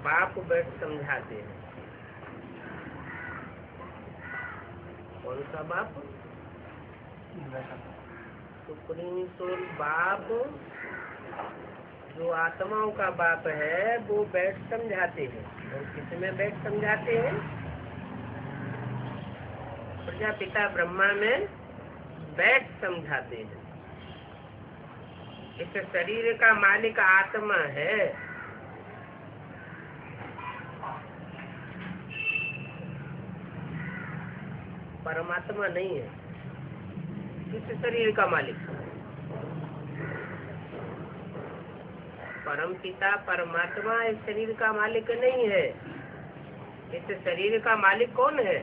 बाप बैठ समझाते हैं। कौन सा बाप? सुप्रीम सोल बाप, जो आत्माओं का बाप है, वो बैठ समझाते हैं। और किसमें बैठ समझाते हैं? प्रजापिता ब्रह्मा में बैठ समझाते हैं। इस शरीर का मालिक आत्मा है। परमात्मा नहीं है। किस शरीर का मालिक? परमपिता परमात्मा इस शरीर का मालिक नहीं है। इस शरीर का मालिक कौन है?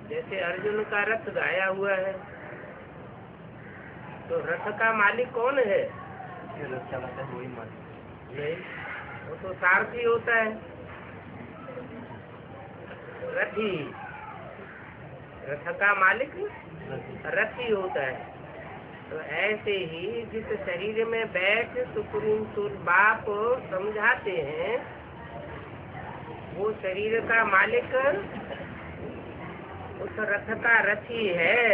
जैसे अर्जुन का रथ गाया हुआ है, तो रथ का मालिक कौन है? रथ चलाता है वही मालिक नहीं, वो तो सारथी होता है, रथी। रथ का मालिक रथी होता है। तो ऐसे ही जिस शरीर में बैठ सुप्रीम सूर्य बाप समझाते हैं, वो शरीर का मालिक उस रथ का रथी है।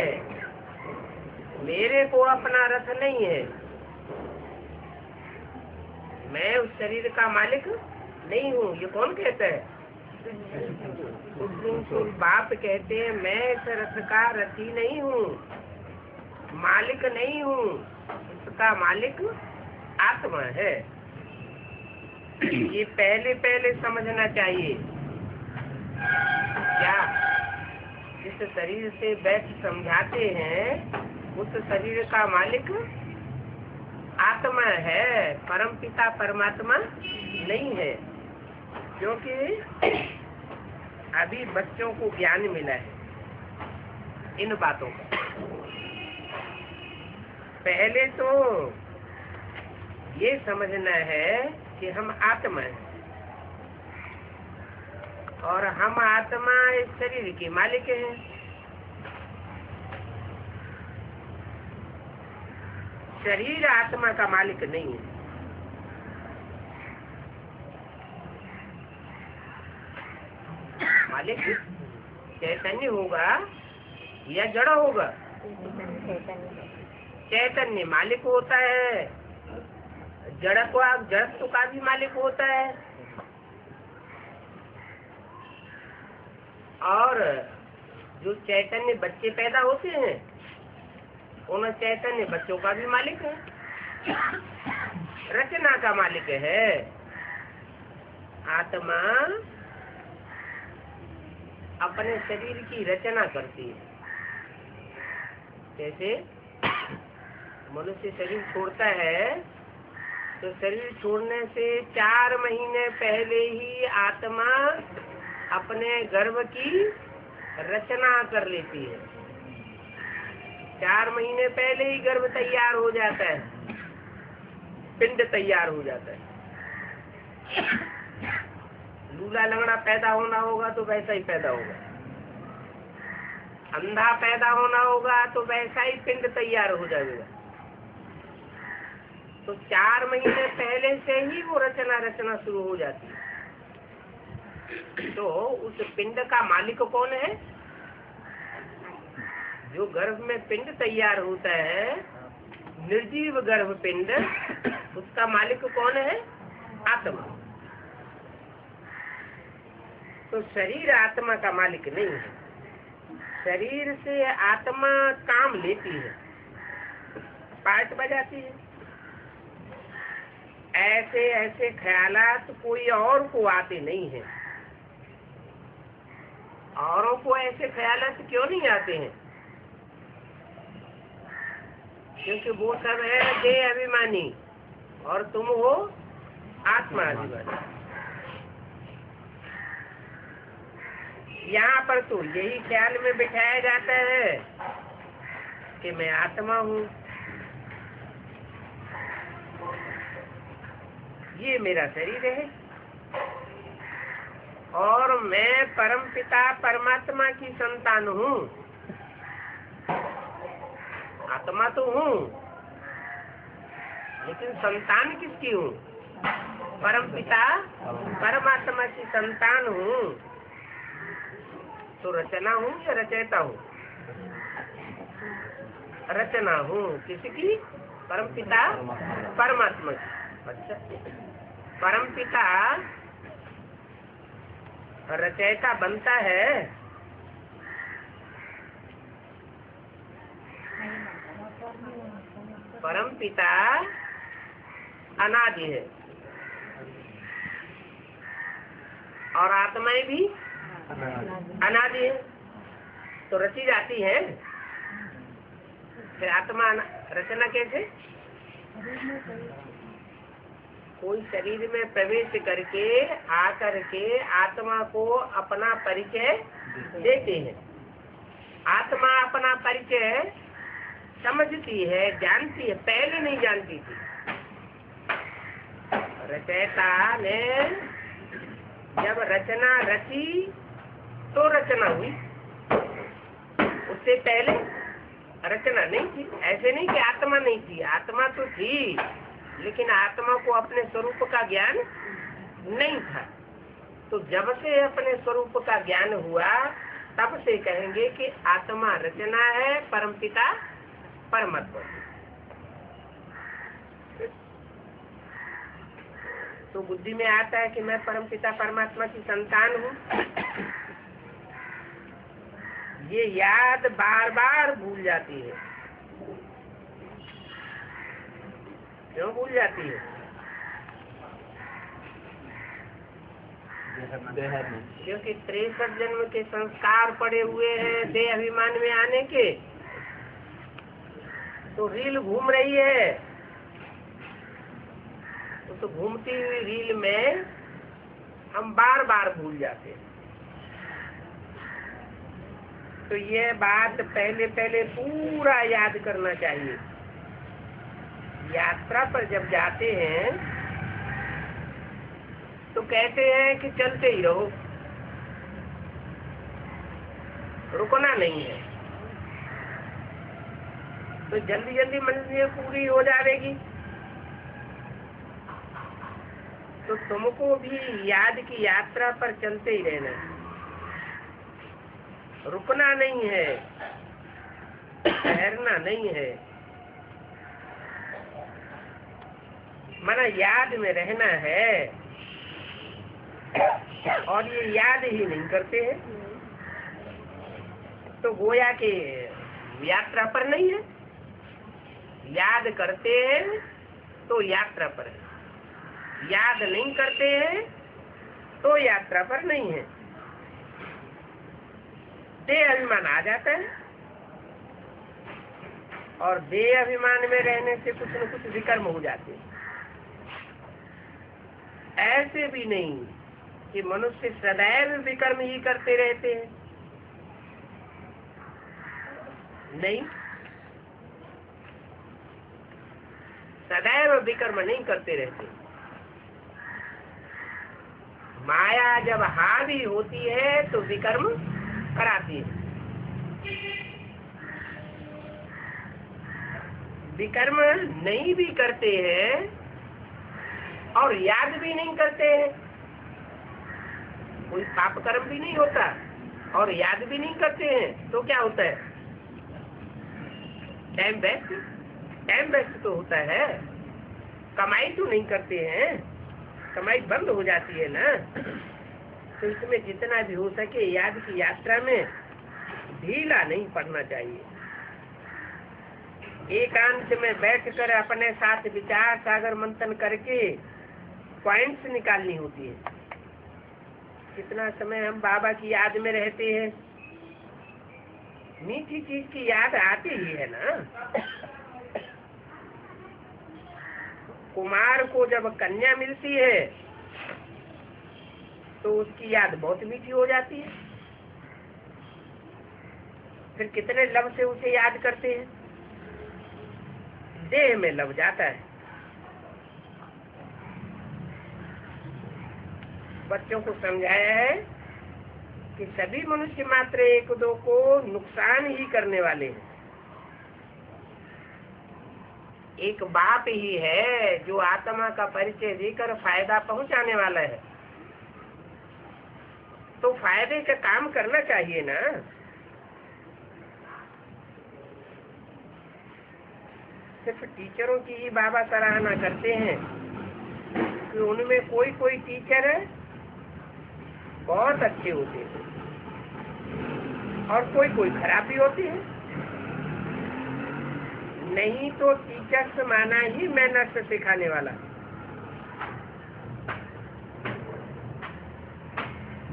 मेरे को अपना रथ नहीं है, मैं उस शरीर का मालिक नहीं हूँ। ये कौन कहता है? सुप्रीम सूर्य बाप कहते हैं, मैं इस रथ का रथी नहीं हूँ, मालिक नहीं हूँ, इसका मालिक आत्मा है। ये पहले समझना चाहिए। क्या जिस शरीर से बैठ समझाते हैं, उस शरीर का मालिक आत्मा है, परमपिता परमात्मा नहीं है। क्योंकि अभी बच्चों को ज्ञान मिला है इन बातों का। पहले तो ये समझना है कि हम आत्मा हैं और हम आत्मा इस शरीर के मालिक हैं। शरीर आत्मा का मालिक नहीं है। मालिक चैतन्य होगा या जड़ होगा? चैतन्य मालिक होता है। जड़त्व का भी मालिक होता है। और जो चैतन्य बच्चे पैदा होते हैं, उन चैतन्य बच्चों का भी मालिक है। रचना का मालिक है। आत्मा अपने शरीर की रचना करती है। जैसे मनुष्य शरीर छोड़ता है, तो शरीर छोड़ने से 4 महीने पहले ही आत्मा अपने गर्भ की रचना कर लेती है। 4 महीने पहले ही गर्भ तैयार हो जाता है, पिंड तैयार हो जाता है। लूला लंगड़ा पैदा होना होगा तो वैसा ही पैदा होगा, अंधा पैदा होना होगा तो वैसा ही पिंड तैयार हो जाएगा। तो 4 महीने पहले से ही वो रचना शुरू हो जाती है। तो उस पिंड का मालिक कौन है? जो गर्भ में पिंड तैयार होता है, निर्जीव गर्भ पिंड, उसका मालिक कौन है? आत्मा। तो शरीर आत्मा का मालिक नहीं है। शरीर से आत्मा काम लेती है, पार्ट बजाती है। ऐसे ऐसे ख्यालात कोई और को आते नहीं है। औरों को ऐसे ख्यालात क्यों नहीं आते हैं? क्योंकि वो सब है देह अभिमानी और तुम हो आत्मा अभिमानी। यहाँ पर तो यही ख्याल में बिठाया जाता है कि मैं आत्मा हूँ, ये मेरा शरीर है और मैं परमपिता परमात्मा की संतान हूँ। आत्मा तो हूँ, लेकिन संतान किसकी हूँ? परमपिता परमात्मा की संतान हूँ। तो रचना हूँ या रचयिता हूँ? रचना हूँ। किसकी? परमपिता परमात्मा की। अच्छा, परमपिता रचयिता बनता है? परमपिता अनादि है और आत्माएं भी अनादि है, तो रची जाती है। फिर आत्मा रचना कैसे? कोई शरीर में प्रवेश करके आकर के आत्मा को अपना परिचय देते हैं। आत्मा अपना परिचय समझती है, जानती है, पहले नहीं जानती थी। रचयिता ने जब रचना रची तो रचना हुई, उससे पहले रचना नहीं थी। ऐसे नहीं कि आत्मा नहीं थी, आत्मा तो थी, लेकिन आत्मा को अपने स्वरूप का ज्ञान नहीं था। तो जब से अपने स्वरूप का ज्ञान हुआ तब से कहेंगे कि आत्मा रचना है, परमपिता परमात्मा। तो बुद्धि में आता है कि मैं परमपिता परमात्मा की संतान हूँ। ये याद बार बार भूल जाती है। क्यों भूल जाती है? क्योंकि 63 जन्म के संस्कार पड़े हुए हैं देह अभिमान में आने के। तो रील घूम रही है, तो घूमती हुई रील में हम बार बार भूल जाते हैं। तो ये बात पहले पहले पूरा याद करना चाहिए। यात्रा पर जब जाते हैं तो कहते हैं कि चलते ही रहो, रुकना नहीं है। तो जल्दी जल्दी मंजिल पूरी हो जाएगी। तो तुमको भी याद की यात्रा पर चलते ही रहना है, रुकना नहीं है, ठहरना नहीं है। माना याद में रहना है, और ये याद ही नहीं करते हैं तो गोया के यात्रा पर नहीं है। याद करते हैं तो यात्रा पर है, याद नहीं करते हैं तो यात्रा पर नहीं है। देह अभिमान आ जाता है, और देह अभिमान में रहने से कुछ न कुछ विकर्म हो जाते हैं। ऐसे भी नहीं कि मनुष्य सदैव विकर्म ही करते रहते हैं, नहीं, सदैव विकर्म नहीं करते रहते। माया जब हावी होती है तो विकर्म कराती है। विकर्म नहीं भी करते हैं और याद भी नहीं करते हैं, कोई पाप कर्म भी नहीं होता और याद भी नहीं करते हैं, तो क्या होता है? Time waste. टाइम वेस्ट तो होता है, कमाई तो नहीं करते हैं, कमाई बंद हो जाती है ना। तो इसमें जितना भी हो सके याद की यात्रा में ढीला नहीं पड़ना चाहिए। एकांत में बैठकर अपने साथ विचार सागर मंथन करके पॉइंट्स निकालनी होती है। कितना समय हम बाबा की याद में रहते हैं, मीठी चीज की याद आती ही है ना। कुमार को जब कन्या मिलती है तो उसकी याद बहुत मीठी हो जाती है। फिर कितने लव से उसे याद करते हैं, देह में लव जाता है। बच्चों को समझाया है कि सभी मनुष्य मात्र एक दो को नुकसान ही करने वाले हैं। एक बाप ही है जो आत्मा का परिचय देकर फायदा पहुंचाने वाला है। तो फायदे का काम करना चाहिए ना। सिर्फ टीचरों की ही बाबा सराहना करते हैं कि उनमें कोई कोई टीचर बहुत अच्छे होते हैं और कोई कोई खराब भी होते हैं। नहीं तो टीचर्स माना ही मैनर्स सिखाने वाला।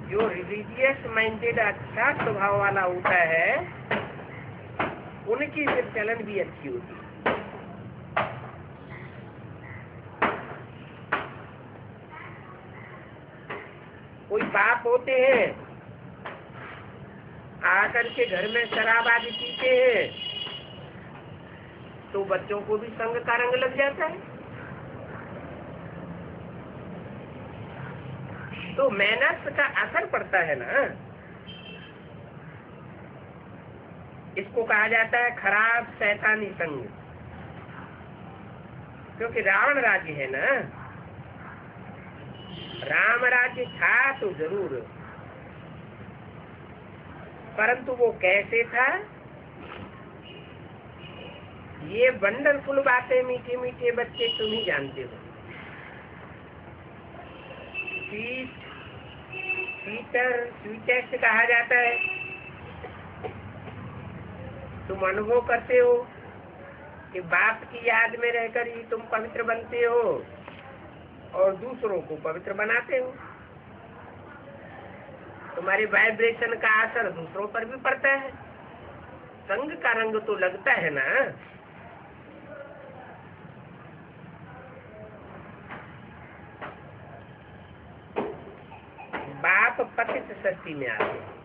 जो रिलीजियस माइंडेड अच्छा स्वभाव वाला होता है उनकी फिर चलन भी अच्छी होती है। कोई बाप होते हैं आकर के घर में शराब आदि पीते हैं तो बच्चों को भी संग का रंग लग जाता है। तो मैनर्स का असर पड़ता है ना। इसको कहा जाता है खराब शैतानी संग। क्योंकि रावण राज्य है ना, राम राज्य था तो जरूर, परंतु वो कैसे था, ये वंडरफुल बातें मीठे मीठे बच्चे तुम ही जानते हो। स्वीटेस्ट कहा जाता है। तुम अनुभव करते हो कि बाप की याद में रहकर ही तुम पवित्र बनते हो और दूसरों को पवित्र बनाते हो। तुम्हारे वाइब्रेशन का असर दूसरों पर भी पड़ता है। संग का रंग तो लगता है ना। बाप पतित सृष्टि में आते हैं।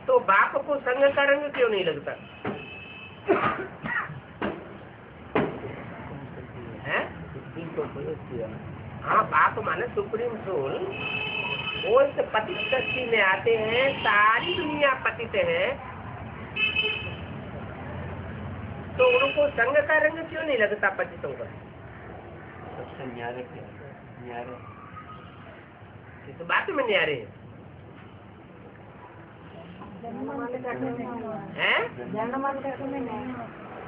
तो बाप को संग का रंग क्यों नहीं लगता है? हाँ, बाप माने सुप्रीम सोल। वो इस पतित सृष्टि में आते हैं, सारी दुनिया पतित है, तो उनको संग का रंग क्यों नहीं लगता पतितों पर? सबसे न्यारे तो बात में न्यारे हैं।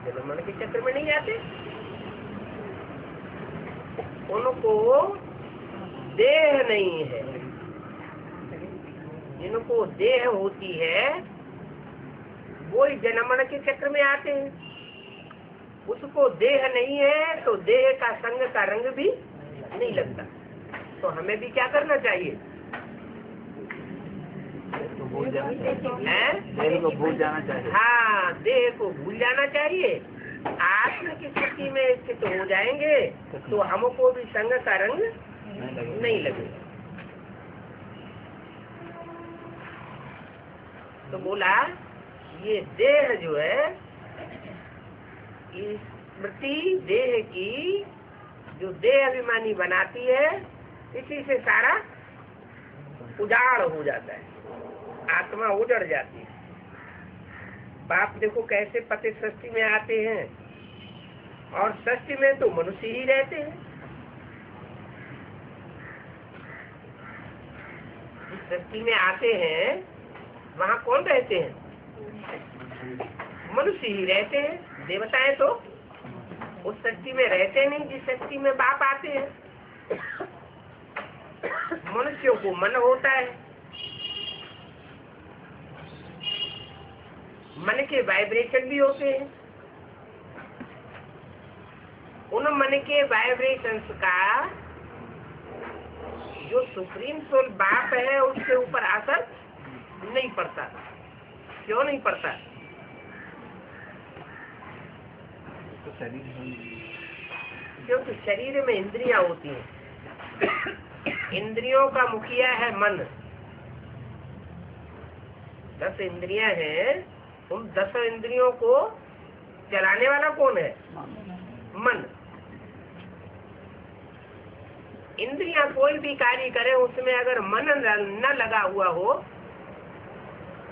जनमन के चक्र में नहीं आते। उनको देह नहीं है। जिनको देह होती है वो ही जनमन के चक्र में आते हैं। उसको देह नहीं है तो देह का संग का रंग भी नहीं लगता। तो हमें भी क्या करना चाहिए? देह को भूल जाना चाहिए। हाँ, देह को भूल जाना चाहिए। आत्म की स्थिति में स्थित हो जाएंगे तो हमको भी संग का रंग नहीं लगेगा। तो बोला ये देह जो है, इस स्मृति देह की जो देह अभिमानी बनाती है, इसी से सारा उजाड़ हो जाता है, आत्मा उजड़ जाती है। बाप देखो कैसे पतित सृष्टि में आते हैं और सृष्टि में तो मनुष्य ही रहते हैं। जिस सृष्टि में आते हैं वहाँ कौन रहते हैं? मनुष्य ही रहते हैं। देवताएं तो उस सृष्टि में रहते नहीं जिस सृष्टि में बाप आते हैं। मनुष्यों को मन होता है, मन के वाइब्रेशन भी होते हैं। उन मन के वाइब्रेशंस का जो सुप्रीम सोल बाप है उसके ऊपर असर नहीं पड़ता। क्यों नहीं पड़ता? तो शरीर क्योंकि शरीर में इंद्रियां होती हैं। इंद्रियों का मुखिया है मन। 10 इंद्रियां हैं। उन 10 इंद्रियों को चलाने वाला कौन है? मन। इंद्रियां कोई भी कार्य करे उसमें अगर मन न लगा हुआ हो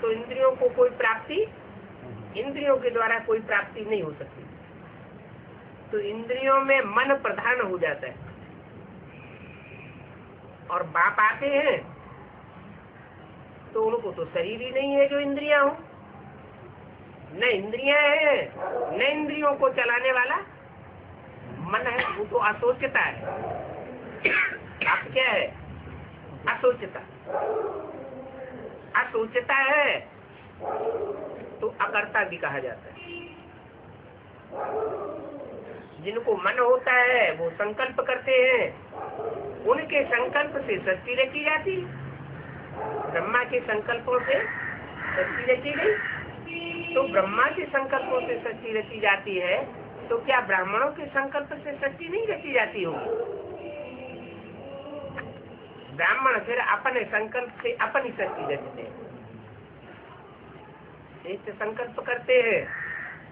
तो इंद्रियों को कोई प्राप्ति, इंद्रियों के द्वारा कोई प्राप्ति नहीं हो सकती। तो इंद्रियों में मन प्रधान हो जाता है। और बाप आते हैं तो उनको तो शरीर ही नहीं है जो इंद्रियां हो, न इंद्रियां है न इंद्रियों को चलाने वाला मन है। वो तो असोचता है। आप क्या है? असोचता। असोचता है तो अकर्ता भी कहा जाता है। जिनको मन होता है वो संकल्प करते हैं, उनके संकल्प से सृष्टि रची जाती है। ब्रह्मा के संकल्पों से सृष्टि रची गई। तो ब्रह्मा के संकल्पों से सृष्टि रची जाती है तो क्या ब्राह्मणों के संकल्प से सृष्टि नहीं रची जाती होगी? ब्राह्मण फिर अपने संकल्प से अपनी सृष्टि रचते हैं। श्रेष्ठ संकल्प करते हैं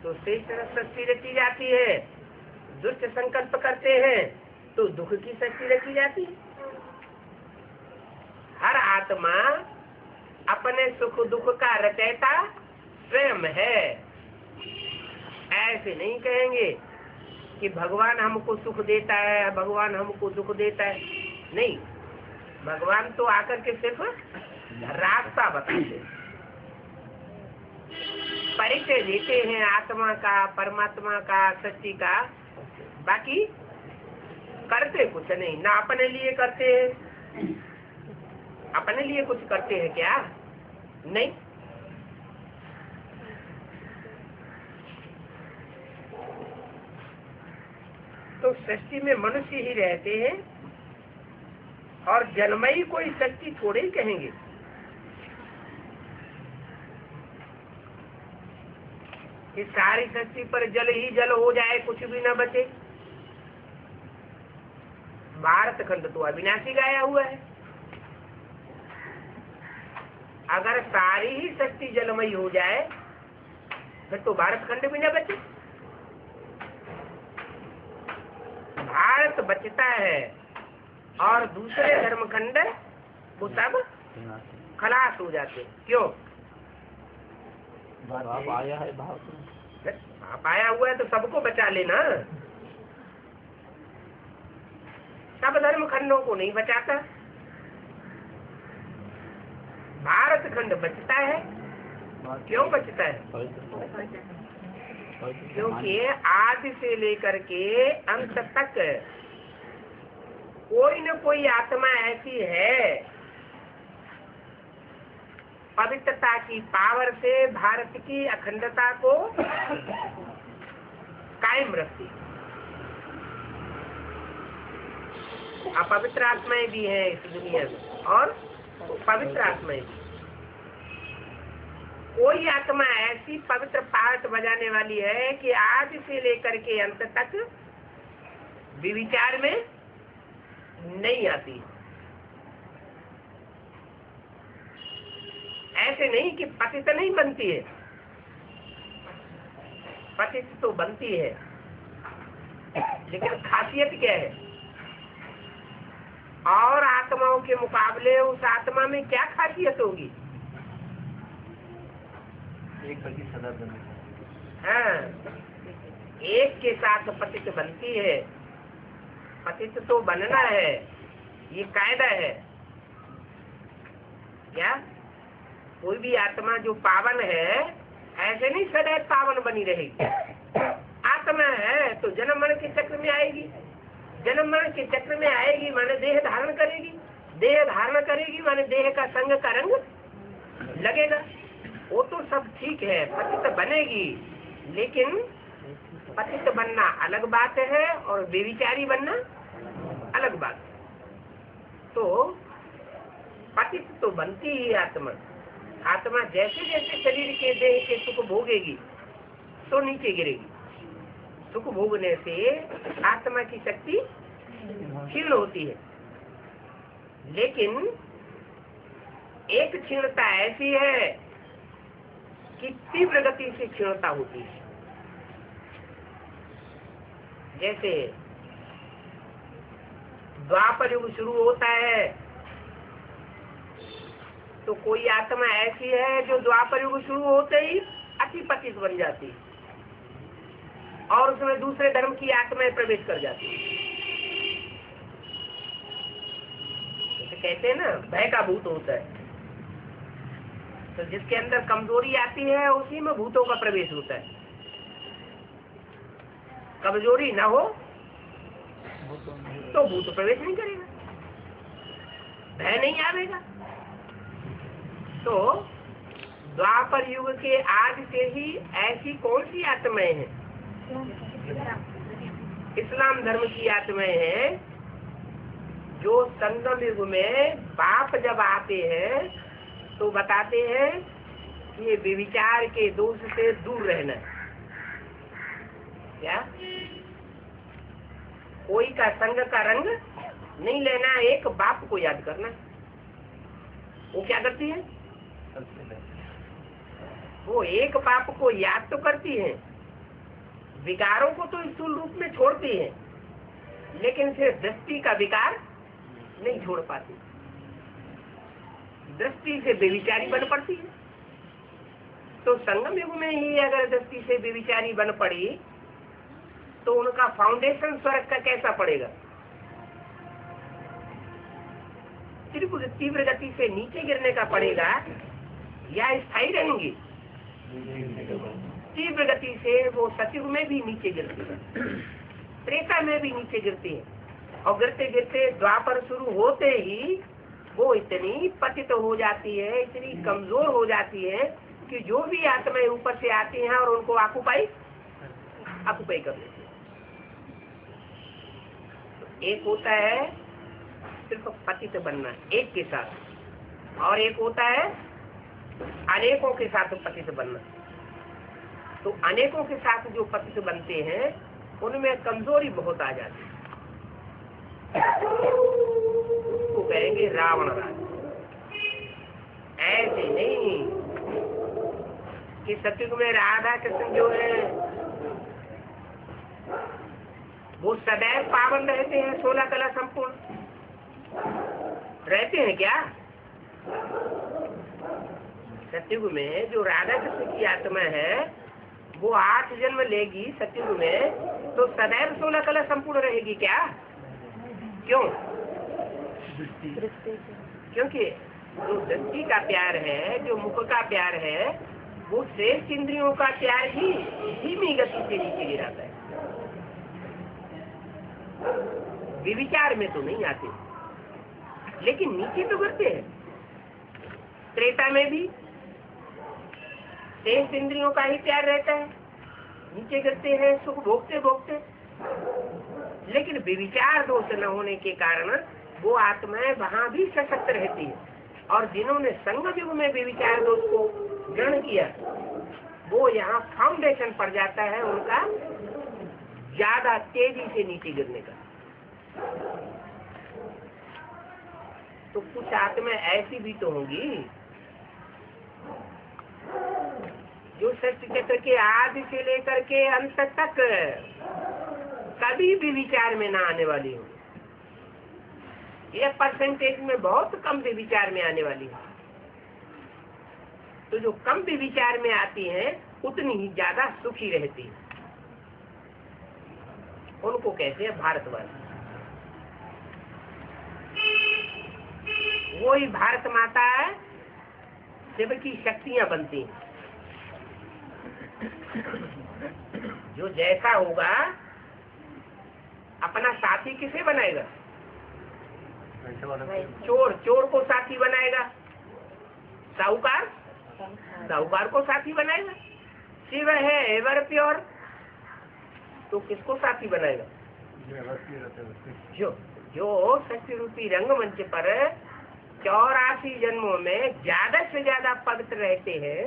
तो श्रेष्ठ सृष्टि रची जाती है, दुष्ट संकल्प करते हैं तो दुख की सृष्टि रची जाती है। हर आत्मा अपने सुख दुख का रचयिता स्वयं है। ऐसे नहीं कहेंगे कि भगवान हमको सुख देता है, भगवान हमको दुख देता है। नहीं, भगवान तो आकर के सिर्फ रास्ता बताते हैं, परिचय देते हैं आत्मा का, परमात्मा का, सच्ची का। बाकी करते कुछ नहीं, ना अपने लिए करते हैं। अपने लिए कुछ करते हैं क्या? नहीं। तो सृष्टि में मनुष्य ही रहते हैं और जन्मई कोई शक्ति थोड़े ही कहेंगे। कि सारी सृष्टि पर जल ही जल हो जाए, कुछ भी न बचे। भारत खंड तो अविनाशी गाया हुआ है। अगर सारी ही सृष्टि जलमयी हो जाए फिर तो भारत खंड भी न बचे। भारत बचता है और दूसरे धर्मखंड वो सब खलास हो जाते। क्यों? भाव आया है, भाव आप आया हुआ है तो सबको बचा लेना। सब धर्म खंडों को नहीं बचाता। भारत खंड बचता है। क्यों बचता है? क्योंकि आदि से लेकर के अंत तक कोई न कोई आत्मा ऐसी है पवित्रता की पावर से भारत की अखंडता को कायम रखती। अपवित्र आत्माएं भी हैं इस दुनिया में और पवित्र आत्माएं भी। कोई आत्मा ऐसी पवित्र पाठ बजाने वाली है कि आज से लेकर के अंत तक विचार में नहीं आती। ऐसे नहीं कि पतित नहीं बनती है, पतित तो बनती है, लेकिन खासियत क्या है? और आत्माओं के मुकाबले उस आत्मा में क्या खासियत होगी? एक प्रति सदा बने। हाँ, एक के साथ पतित बनती है। पतित तो बनना है, ये कायदा है। क्या कोई भी आत्मा जो पावन है ऐसे नहीं सदैव पावन बनी रहेगी। आत्मा है तो जन्म मरण के चक्र में आएगी। जन्म मरण के चक्र में आएगी माने देह धारण करेगी। देह धारण करेगी माने देह का संग का रंग लगेगा। वो तो सब ठीक है, पतित बनेगी। लेकिन पतित बनना अलग बात है और बेविचारी बनना अलग बात है। तो पतित तो बनती ही आत्मा। आत्मा जैसे जैसे शरीर के देह के सुख भोगेगी तो नीचे गिरेगी। सुख भोगने से आत्मा की शक्ति क्षीण होती है। लेकिन एक क्षीणता ऐसी है कि तीव्र गति से क्षीणता होती है। जैसे द्वापर युग शुरू होता है तो कोई आत्मा ऐसी है जो द्वापर युग शुरू होते ही अति पतित बन जाती और उसमें दूसरे धर्म की आत्माएं प्रवेश कर जाती। जैसे कहते हैं ना, भय का भूत होता है। तो जिसके अंदर कमजोरी आती है उसी में भूतों का प्रवेश होता है। कमजोरी ना हो तो भूत प्रवेश नहीं करेगा, भय नहीं आवेगा। तो द्वापर युग के आज से ही ऐसी कौन सी आत्माएं हैं? इस्लाम धर्म की आत्माएं हैं जो संगम युग में बाप जब आते हैं तो बताते हैं कि ये व्यभिचार के दोष से दूर रहना। क्या? कोई का संग का रंग नहीं लेना, एक बाप को याद करना। वो क्या करती है? वो एक बाप को याद तो करती है, विकारों को तो स्थूल रूप में छोड़ती है, लेकिन फिर दृष्टि का विकार नहीं छोड़ पाती। दृष्टि से बेविचारी बन पड़ती है। तो संगम युग में ही अगर दृष्टि से बेविचारी बन पड़ी तो उनका फाउंडेशन स्वर्ग का कैसा पड़ेगा? तीव्र गति से नीचे गिरने का पड़ेगा या स्थायी रहेंगी? तीव्र गति से वो सतयुग में भी नीचे गिरती है, त्रेता में भी नीचे गिरती है, और गिरते गिरते द्वापर शुरू होते ही वो इतनी पतित हो जाती है, इतनी कमजोर हो जाती है कि जो भी आत्माएं ऊपर से आती हैं और उनको ऑक्युपाई कर लेती है। तो एक होता है सिर्फ पतित बनना एक के साथ, और एक होता है अनेकों के साथ पतित बनना। तो अनेकों के साथ जो पतित बनते हैं उनमें कमजोरी बहुत आ जाती है, उसको कहेंगे रावण राज। ऐसे नहीं कि सतयुग में राधा कृष्ण जो है वो सदैव पावन रहते हैं, 16 कला संपूर्ण रहते हैं क्या? सतयुग में जो राधा कृष्ण की आत्मा है वो 8 जन्म लेगी सतयुग में, तो सदैव 16 कला संपूर्ण रहेगी क्या? क्यों? क्योंकि जो दृष्टि का प्यार है, जो मुख का प्यार है, वो श्रेष्ठ इंद्रियों का प्यार ही धीमी गति से नीचे गिराता है, विविचार में तो नहीं आते, लेकिन नीचे तो गिरते हैं। त्रेता में भी श्रेष्ठ इंद्रियों का ही प्यार रहता है, नीचे गिरते हैं सुख भोगते भोगते, लेकिन विविचार दोष न होने के कारण वो आत्माएं वहां भी सशक्त रहती है। और जिन्होंने संगम युग में विविचार दोष को ग्रहण किया वो यहाँ फाउंडेशन पड़ जाता है उनका ज्यादा तेजी से नीचे गिरने का। तो कुछ आत्माएं ऐसी भी तो होंगी जो सृष्टि चक्र के आदि से लेकर के अंत तक कभी भी विचार में ना आने वाली हो। ये परसेंटेज में बहुत कम भी विचार में आने वाली है। तो जो कम भी विचार में आती हैं उतनी ही ज्यादा सुखी रहती है। उनको कहते हैं भारतवासी। वो ही भारत माता शिव की शक्तियां बनती हैं। जो जैसा होगा अपना साथी किसे बनाएगा? चोर को साथी बनाएगा, साहूकार को साथी बनाएगा। शिव है एवर प्योर, तो किसको साथी बनाएगा? जो शक्ति रूपी रंगमंच पर 84 जन्मों में ज्यादा से ज्यादा पवित्र रहते हैं,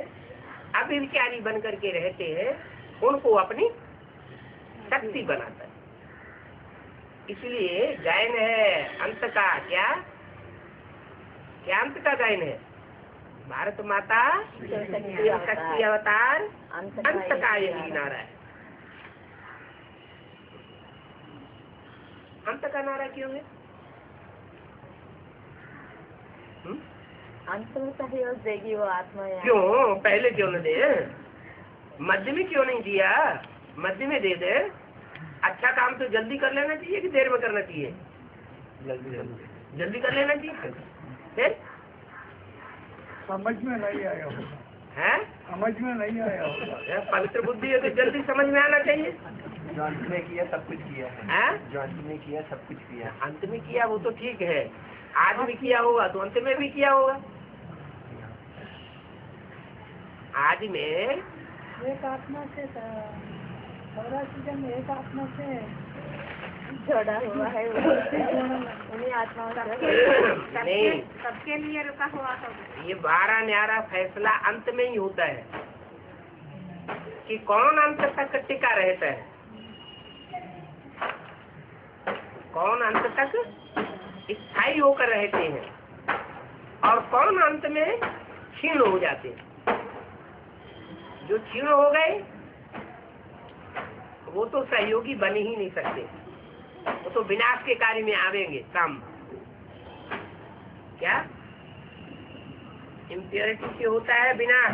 अभिविचारी बन करके रहते हैं, उनको अपनी शक्ति बनाता है। इसलिए गायन है अंत का, क्या अंत का गायन है? भारत माता शक्ति अवतार अंत का यही नारा है। अंत का नारा क्यों है? अंत में सहयोग देगी वो आत्मा। क्यों पहले क्यों न दे? मध्य में क्यों नहीं दिया? मध्य में दे दे। अच्छा काम तो जल्दी कर लेना चाहिए कि देर में करना चाहिए? जल्दी कर लेना चाहिए। फिर समझ में नहीं आया होगा। है समझ में नहीं आया होगा। पवित्र बुद्धि है तो जल्दी समझ में आना चाहिए। जो अंत में किया सब कुछ किया है, जो अंत में किया सब कुछ किया। अंत में किया वो तो ठीक है, आज भी किया होगा तो अंत में भी किया होगा। आज में एक आत्मा से 84 जन्म एक आत्मा से जोड़ा हुआ है, उन्हीं आत्माओं से नहीं, सबके लिए रुका हुआ था। ये 12 न्यारा फैसला अंत में ही होता है कि कौन अंत तक टिका रहता है। कौन अंत तक स्थायी होकर रहते हैं और कौन अंत में क्षीण हो जाते हैं। जो क्षीण हो गए वो तो सहयोगी बन ही नहीं सकते, वो तो विनाश के कार्य में आवेंगे काम। क्या इम्प्योरिटी से होता है विनाश,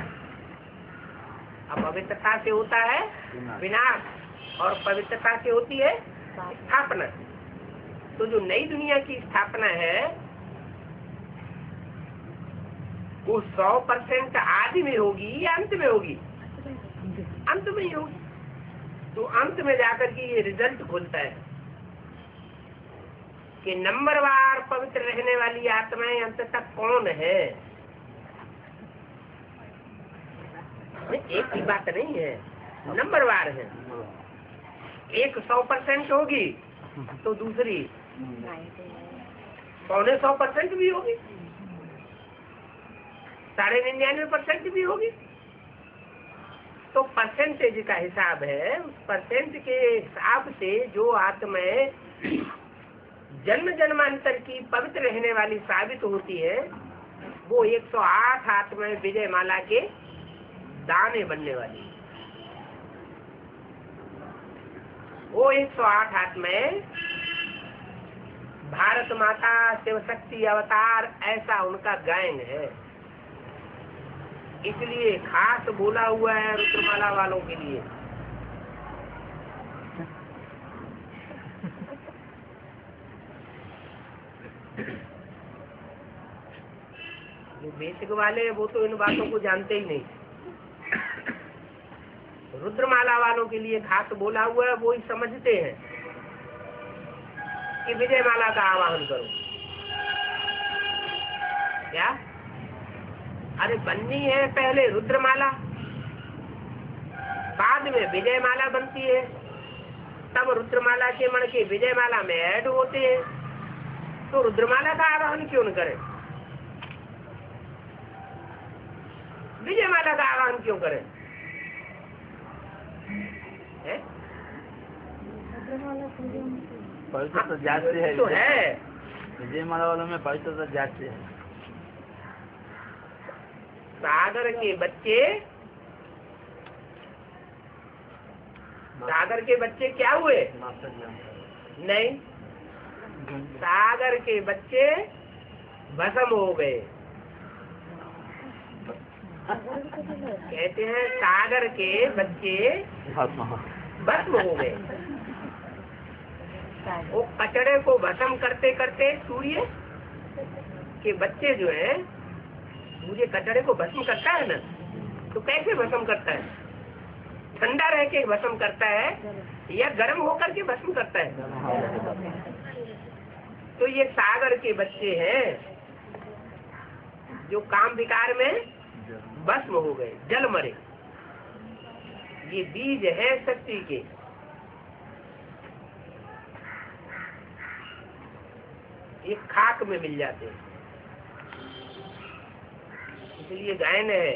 अपवित्रता से होता है विनाश, और पवित्रता से होती है स्थापना। तो जो नई दुनिया की स्थापना है वो 100% आदि में होगी या अंत में होगी? अंत में ही होगी। तो अंत में जाकर के ये रिजल्ट खुलता है कि नंबरवार पवित्र रहने वाली आत्माएं अंत तक कौन है। एक ही बात नहीं है, नंबरवार है। एक 100% होगी तो दूसरी 99.25% भी होगी, 99.99% भी होगी। तो परसेंटेज का हिसाब है, उस परसेंट के हिसाब से जो आत्माएं जन्म जन्मांतर की पवित्र रहने वाली साबित होती है वो 108 आत्माएं विजय माला के दाने बनने वाली। वो 108 आत्माएं भारत माता शिव शक्ति अवतार ऐसा उनका गायन है। इसलिए खास बोला हुआ है रुद्रमाला वालों के लिए। जो बेसिक वाले वो तो इन बातों को जानते ही नहीं। रुद्रमाला वालों के लिए खास बोला हुआ है, वो ही समझते हैं कि विजय माला का आवाहन करो। क्या? अरे बननी है पहले रुद्रमाला, बाद में विजय माला बनती है, तब रुद्रमाला के मण के विजय माला में ऐड होते हैं। तो रुद्रमाला का आवाहन क्यों न करें? विजय माला का आवाहन क्यों करें? पवित्रता जाते है तो है विजय माला वालों में पवित्रता जाते है। सागर के बच्चे, सागर के बच्चे क्या हुए? नहीं, सागर के बच्चे भस्म हो गए। कहते हैं सागर के बच्चे भस्म हो गए। वो कचड़े को भस्म करते करते सूर्य के बच्चे जो है, मुझे कचड़े को भस्म करता है ना, तो कैसे भस्म करता है? ठंडा रह के भस्म करता है या गर्म होकर के भस्म करता है? तो ये सागर के बच्चे हैं जो काम विकार में भस्म हो गए, जल मरे। ये बीज है शक्ति के। ये खाक में मिल जाते हैं। इसलिए गायन है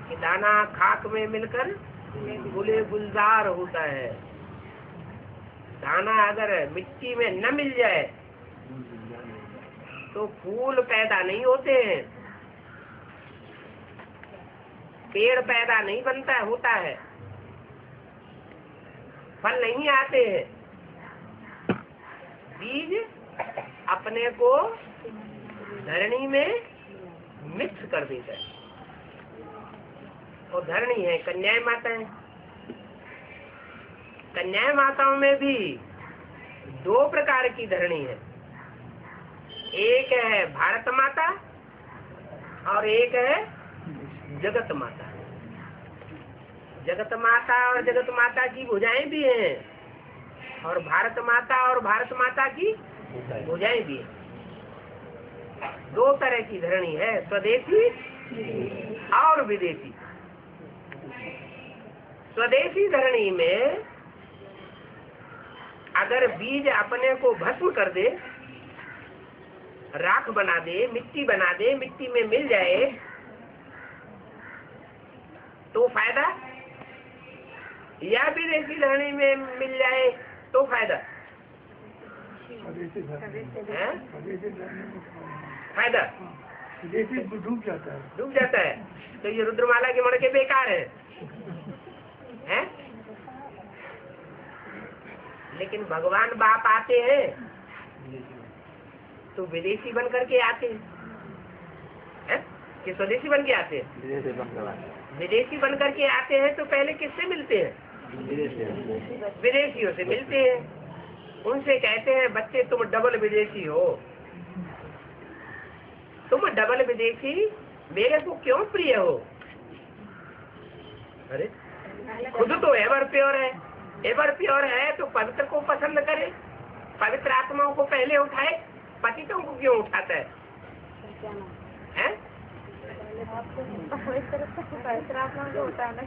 कि दाना खाक में मिलकर गुले गुलजार होता है। दाना अगर मिट्टी में न मिल जाए तो फूल पैदा नहीं होते हैं, पेड़ पैदा नहीं बनता होता है, फल नहीं आते हैं। बीज अपने को धरणी में मिक्स कर देता है। और धरणी है कन्याएं माताएं। कन्याएं माताओं में भी दो प्रकार की धरणी है, एक है भारत माता और एक है जगत माता। जगत माता और जगत माता की भुजाएं भी हैं, और भारत माता और भारत माता की भुजाएं भी हैं। दो तरह की धरणी है, स्वदेशी और विदेशी। स्वदेशी धरणी में अगर बीज अपने को भस्म कर दे, राख बना दे, मिट्टी बना दे, मिट्टी में मिल जाए तो फायदा, या विदेशी धरणी में मिल जाए तो फायदा। स्वदेशी धर्म हैं? स्वदेशी धर्म में फायदा विदेशी डूब जाता है। डूब जाता है। तो ये रुद्रमाला के मणके बेकार है, हैं? लेकिन भगवान बाप आते हैं तो विदेशी बन करके आते हैं, कि स्वदेशी बन के आते हैं? विदेशी बन करके आते हैं तो पहले किससे मिलते हैं? विदेशियों से मिलते हैं। उनसे कहते हैं बच्चे तुम डबल विदेशी हो, तुम डबल विदेशी मेरे को क्यों प्रिय हो? अरे खुद तो एवर प्योर है, एवर प्योर है तो पवित्र को पसंद करे, पवित्र आत्माओं को पहले उठाए, पतितों को क्यों उठाता है? हैं? पवित्र आत्मा को उठाना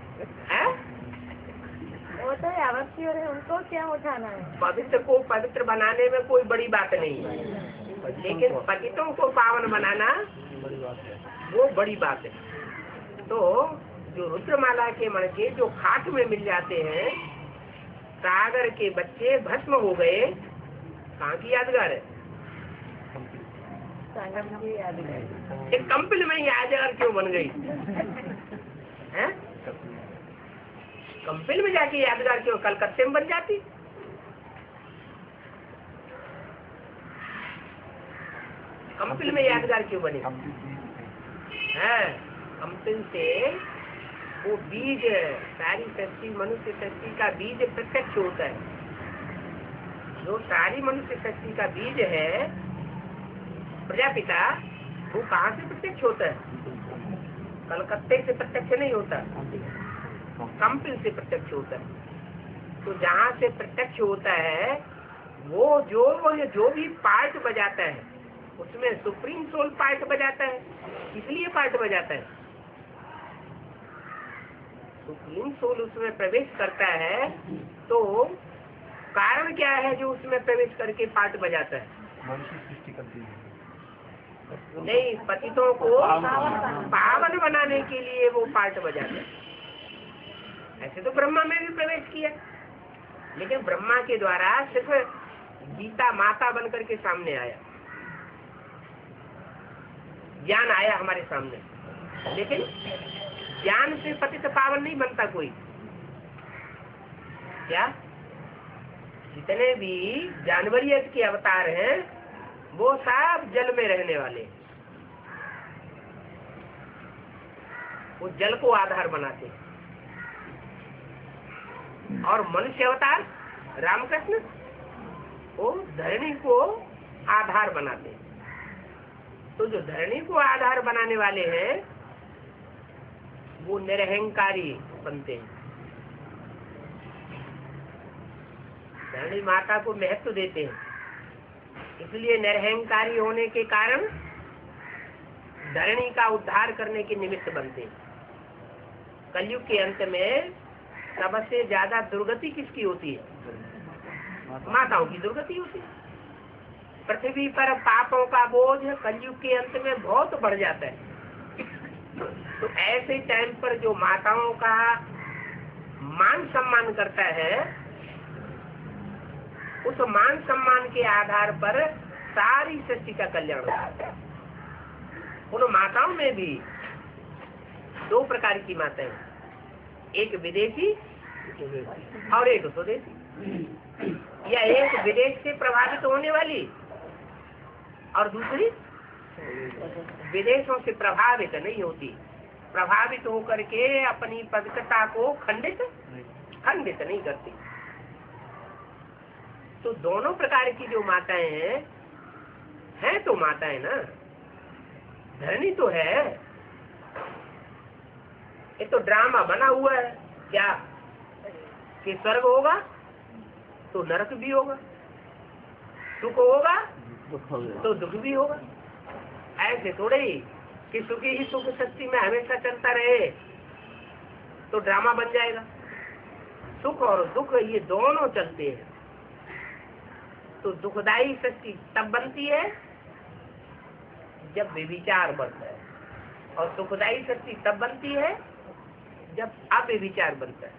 हैं? वो तो अवश्य है, उनको क्या उठाना है? पवित्र को पवित्र बनाने में कोई बड़ी बात नहीं है, लेकिन पतितों को पावन बनाना वो बड़ी बात है। तो जो रुद्रमाला के मणके जो खाट में मिल जाते हैं, सागर के बच्चे भस्म हो गए, कहाँ की यादगार है? एक कंपिल में यादगार क्यों बन गई है? कंपिल में जाके यादगार क्यों कलकत्ते में बन जाती? कंपिल में यादगार क्यों बनी है? कंपिल से वो बीज, सारी सृष्टि मनुष्य सृष्टि का बीज प्रत्यक्ष होता है। जो सारी मनुष्य सृष्टि का बीज है प्रजापिता, वो कहाँ से प्रत्यक्ष होता है? कलकत्ते से प्रत्यक्ष नहीं होता, कंपिल से प्रत्यक्ष होता है। तो जहाँ से प्रत्यक्ष होता है वो जो भी पार्ट बजाता है उसमें सुप्रीम सोल पार्ट बजाता है। इसलिए पार्ट बजाता है, सुप्रीम सोल उसमें प्रवेश करता है। तो कारण क्या है जो उसमें प्रवेश करके पार्ट बजाता है? मनुष्य सृष्टि करती है। नहीं, पतितों को पावन बनाने के लिए वो पार्ट बजाता है। ऐसे तो ब्रह्मा में भी प्रवेश किया, लेकिन ब्रह्मा के द्वारा सिर्फ गीता माता बनकर के सामने आया, ज्ञान आया हमारे सामने, लेकिन ज्ञान से पतित पावन नहीं बनता कोई। क्या? जितने भी जानवरियत के अवतार हैं वो सब जल में रहने वाले, वो जल को आधार बनाते हैं। और मनुष्य अवतार रामकृष्ण वो धरणी को आधार बनाते हैं। तो जो धरणी को आधार बनाने वाले हैं वो निरहंकारी बनते हैं, धरणी माता को महत्व देते हैं। इसलिए निरहंकारी होने के कारण धरणी का उद्धार करने के निमित्त बनते हैं। कलयुग के अंत में सबसे ज्यादा दुर्गति किसकी होती है? माताओं की दुर्गति होती है। पृथ्वी पर पापों का बोझ कलयुग के अंत में बहुत बढ़ जाता है। तो ऐसे टाइम पर जो माताओं का मान सम्मान करता है, उस मान सम्मान के आधार पर सारी सृष्टि का कल्याण होता है। उन माताओं में भी दो प्रकार की माताएं, एक विदेशी और एक स्वदेशी, या एक विदेश से प्रभावित होने वाली और दूसरी विदेशों से प्रभावित नहीं होती, प्रभावित होकर के अपनी पवित्रता को खंडित नहीं करती। तो दोनों प्रकार की जो माताएं हैं तो माताएं ना, धरणी तो है। ये तो ड्रामा बना हुआ है क्या कि स्वर्ग होगा तो नरक भी होगा, सुख होगा तो दुख भी होगा। ऐसे थोड़े ही कि सुखी ही सुख सृष्टि में हमेशा चलता रहे तो ड्रामा बन जाएगा। सुख और दुख ये दोनों चलते हैं। तो दुखदायी सृष्टि तब बनती है जब व्यभिचार बनता है, और सुखदायी सृष्टि तब बनती है जब अव्यभिचार बनता है।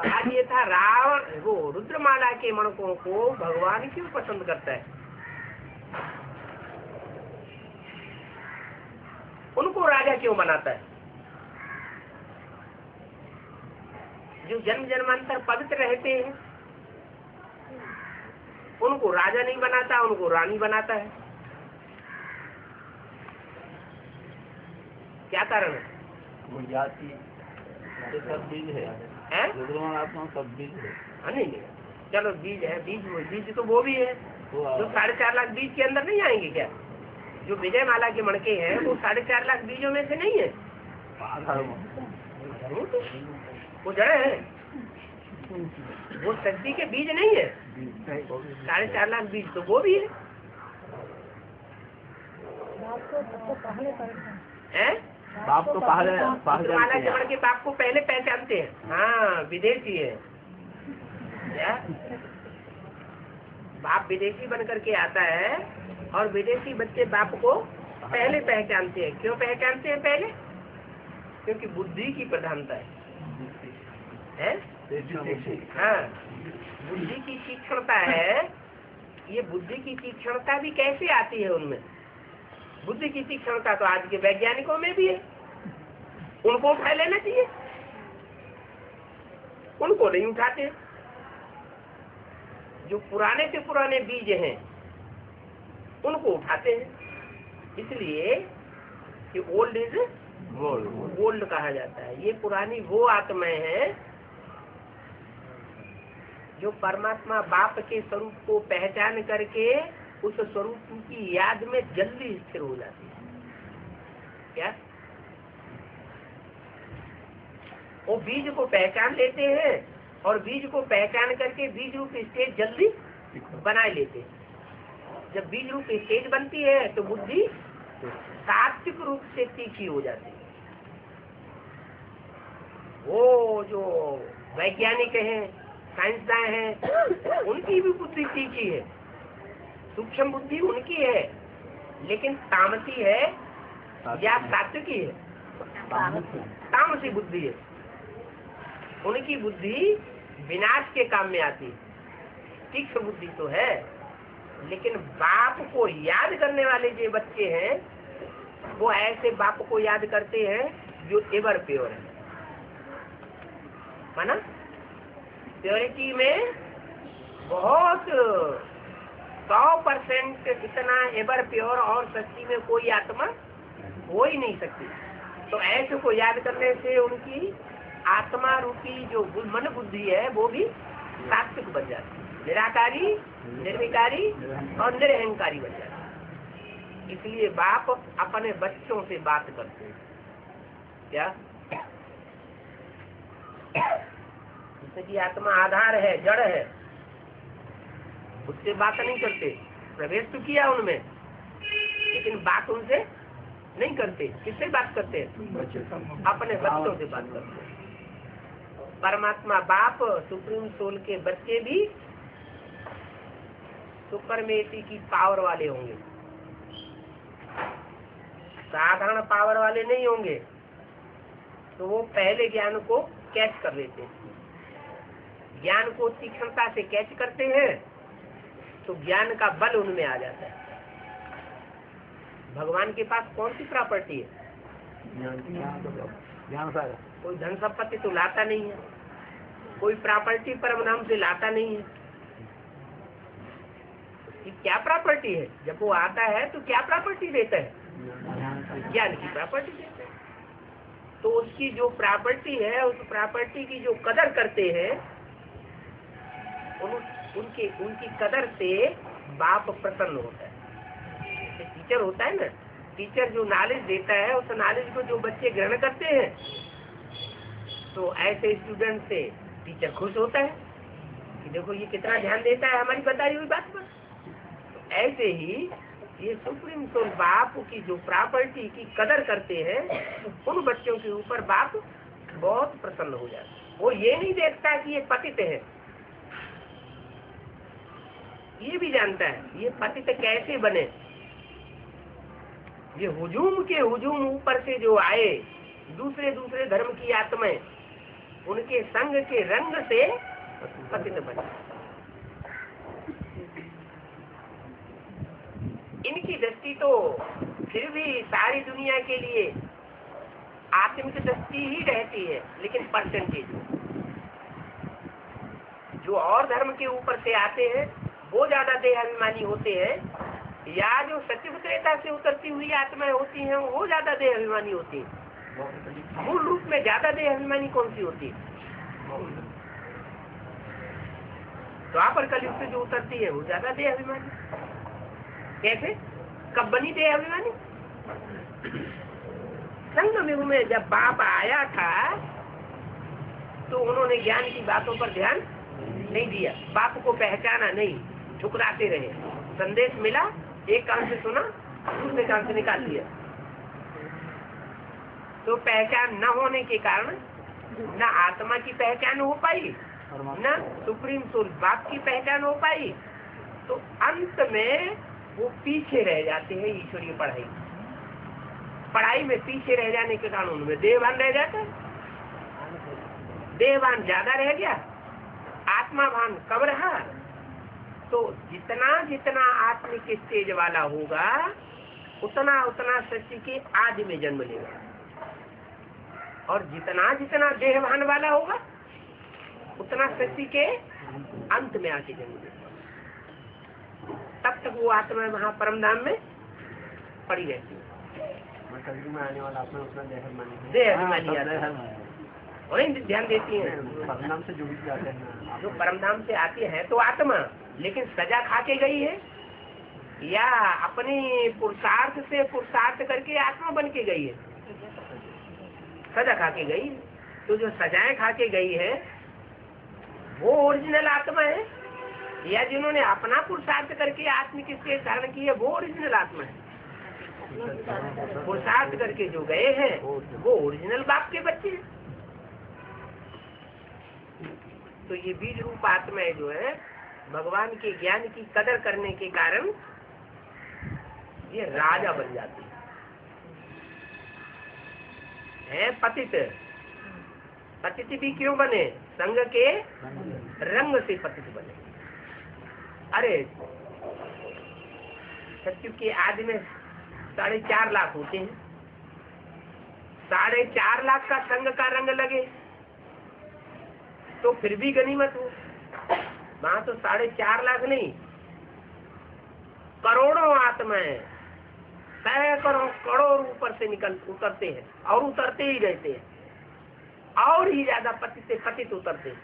सवाल ये था, रावण वो रुद्रमाला के मणकों को भगवान क्यों पसंद करता है? उनको राजा क्यों बनाता है? जो जन्म जन्मांतर पवित्र रहते हैं उनको राजा नहीं बनाता, उनको रानी बनाता है। क्या कारण है? वो जाति सब बीज है, सब बीज है। नहीं नहीं, चलो बीज है, बीज तो वो भी है जो 4.5 लाख बीज के अंदर नहीं आएंगे क्या? जो विजय माला के मणके हैं वो 4.5 लाख बीजों में से नहीं है। वो जड़ है, वो शक्ति के बीज नहीं है। 4.5 लाख बीज तो वो भी है। बाप को पहले माला के मणके बाप को पहले पहचानते हैं। हाँ, विदेशी है क्या? बाप विदेशी बन करके आता है और विदेशी बच्चे बाप को पहले पहचानते हैं। क्यों पहचानते हैं पहले? क्योंकि बुद्धि की प्रधानता है? हाँ, बुद्धि की तीक्ष्णता है। ये बुद्धि की तीक्ष्णता भी कैसे आती है उनमें? बुद्धि की तीक्ष्णता तो आज के वैज्ञानिकों में भी है। उनको उठा लेना चाहिए, उनको नहीं उठाते। जो पुराने से पुराने बीज हैं उनको उठाते हैं। इसलिए कि ओल्ड इज गोल्ड कहा जाता है। ये पुरानी वो आत्माएं हैं जो परमात्मा बाप के स्वरूप को पहचान करके उस स्वरूप की याद में जल्दी स्थिर हो जाती है। क्या वो बीज को पहचान लेते हैं और बीज को पहचान करके बीज रूप स्टेज जल्दी बना लेते हैं। जब बीज रूप स्टेज बनती है तो बुद्धि सात्विक रूप से तीखी हो जाती है। वो जो वैज्ञानिक हैं, साइंसदान हैं, उनकी भी बुद्धि तीखी है, सूक्ष्म बुद्धि उनकी है, लेकिन तामसी है या सात्विकी है? तामसी बुद्धि है। उनकी बुद्धि विनाश के काम में आती है। तीक्ष्ण बुद्धि तो है, लेकिन बाप को याद करने वाले जो बच्चे हैं वो ऐसे बाप को याद करते हैं जो एवर प्योर है ना? प्योरिटी में बहुत 100% इतना एवर प्योर और सच्ची में कोई आत्मा हो ही नहीं सकती। तो ऐसे को याद करने से उनकी आत्मा रूपी जो मन बुद्धि है वो भी सात्विक बन जाती है, निराकारी, निर्विकारी और निरहंकारी बन जाती है। इसलिए बाप अपने बच्चों से बात करते हैं। क्या? जैसे कि आत्मा आधार है, जड़ है, उससे बात नहीं करते। प्रवेश तो किया उनमें, लेकिन बात उनसे नहीं करते। किससे बात करते हैं? अपने बच्चों से बात करते हैं। परमात्मा बाप सुप्रीम सोल के बच्चे भी सुपरमेटी की पावर वाले होंगे, साधारण पावर वाले नहीं होंगे। तो वो पहले ज्ञान को कैच कर लेते हैं। ज्ञान को तीक्ष्णता से कैच करते हैं तो ज्ञान का बल उनमें आ जाता है। भगवान के पास कौन सी प्रॉपर्टी है? ज्ञान सागर। कोई धन संपत्ति तो लाता नहीं है, कोई प्रॉपर्टी परम नाम से लाता नहीं है। उसकी क्या प्रॉपर्टी है? जब वो आता है तो क्या प्रॉपर्टी देता है? ज्ञान की प्रॉपर्टी देता है। तो उसकी जो प्रॉपर्टी है, उस प्रॉपर्टी की जो कदर करते हैं, उनकी कदर से बाप प्रसन्न होता है। टीचर होता है ना, टीचर जो नॉलेज देता है उस नॉलेज को जो बच्चे ग्रहण करते हैं तो ऐसे स्टूडेंट से टीचर खुश होता है कि देखो ये कितना ध्यान देता है हमारी बताई हुई बात पर। तो ऐसे ही ये सुप्रीम सोल बाप की जो प्रॉपर्टी की कदर करते हैं उन बच्चों के ऊपर बाप बहुत प्रसन्न हो जाता है। वो ये नहीं देखता कि ये पतित है, ये भी जानता है ये पतित कैसे बने। ये हुजूम के हुजूम ऊपर से जो आए दूसरे धर्म की आत्माएं, उनके संग के रंग से पतित बने। इनकी दृष्टि तो फिर भी सारी दुनिया के लिए आत्मिक दृष्टि ही रहती है, लेकिन परसेंटेज जो और धर्म के ऊपर से आते हैं वो ज्यादा देहाभिमानी होते हैं, या जो सचिव त्रेता से उतरती हुई आत्माएं होती हैं वो ज्यादा देहाभिमानी होती है। मूल रूप में ज्यादा देहाभिमानी कौन सी होती है? द्वापर कलयुग से जो उतरती है वो ज्यादा देहाभिमानी। कैसे? कब बनी देहाभिमानी? संगम युग में जब बाप आया था तो उन्होंने ज्ञान की बातों पर ध्यान नहीं दिया, बाप को पहचाना नहीं, ठुकराते रहे। संदेश मिला, एक कान से सुना, दूसरे कान से निकाल दिया। तो पहचान न होने के कारण न आत्मा की पहचान हो पाई, न सुप्रीम सोल बाप की पहचान हो पाई। तो अंत में वो पीछे रह जाते हैं ईश्वरीय पढ़ाई में पीछे रह जाने के कारण उनमें देहभान रह जाता है। देहभान ज्यादा रह गया, आत्मा भान कब रहा? तो जितना जितना आत्मिक स्टेज वाला होगा उतना उतना सच्ची के आदि में जन्म लेगा, और जितना जितना देहभान वाला होगा उतना सच्ची के अंत में आके जन्म लेगा। तब तक वो आत्मा वहाँ परमधाम में पड़ी रहती है। कलयुग में आने वाला आत्मा उतना देहाभिमानी और ध्यान देती है। परमधाम से जुड़ जाते हैं, जो परमधाम से आती है तो आत्मा, लेकिन सजा खा के गई है या अपनी पुरुषार्थ से पुरुषार्थ करके आत्मा बन के गई है? सजा खा के गई। तो जो सजाएं खा के गई है वो ओरिजिनल आत्मा है, या जिन्होंने अपना पुरुषार्थ करके आत्मिक स्टेज धारण की है वो ओरिजिनल आत्मा है? पुरुषार्थ करके जो गए हैं वो ओरिजिनल बाप के बच्चे हैं। तो ये बीज रूप आत्माएं जो है भगवान के ज्ञान की कदर करने के कारण ये राजा बन जाती है। पतित पतित भी क्यों बने? संग के रंग से पतित बने। अरे सत्यु के आदि में 4.5 लाख होते हैं, 4.5 लाख का संग का रंग लगे तो फिर भी गनीमत हो। वहां तो 4.5 लाख नहीं, करोड़ों आत्माएं, सैकड़ों करोड़ ऊपर से उतरते हैं और उतरते ही रहते हैं, और ही ज्यादा पतित उतरते हैं।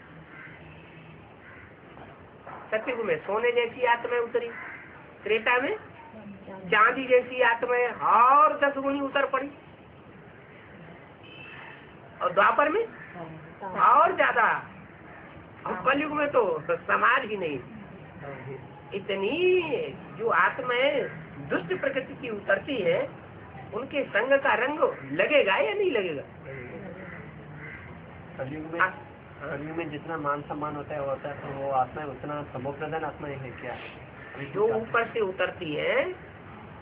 सतयुग में सोने जैसी आत्माएं उतरी, त्रेता में चांदी जैसी आत्माएं और 10 गुनी उतर पड़ी, और द्वापर में और ज्यादा, और कलयुग में तो समाज ही नहीं। इतनी जो आत्माएं दुष्ट प्रकृति की उतरती है उनके संग का रंग लगेगा या नहीं लगेगा? कलयुग में जितना मान सम्मान होता है तो वो आत्मा उतना संभोग आत्मा है क्या? जो ऊपर से उतरती है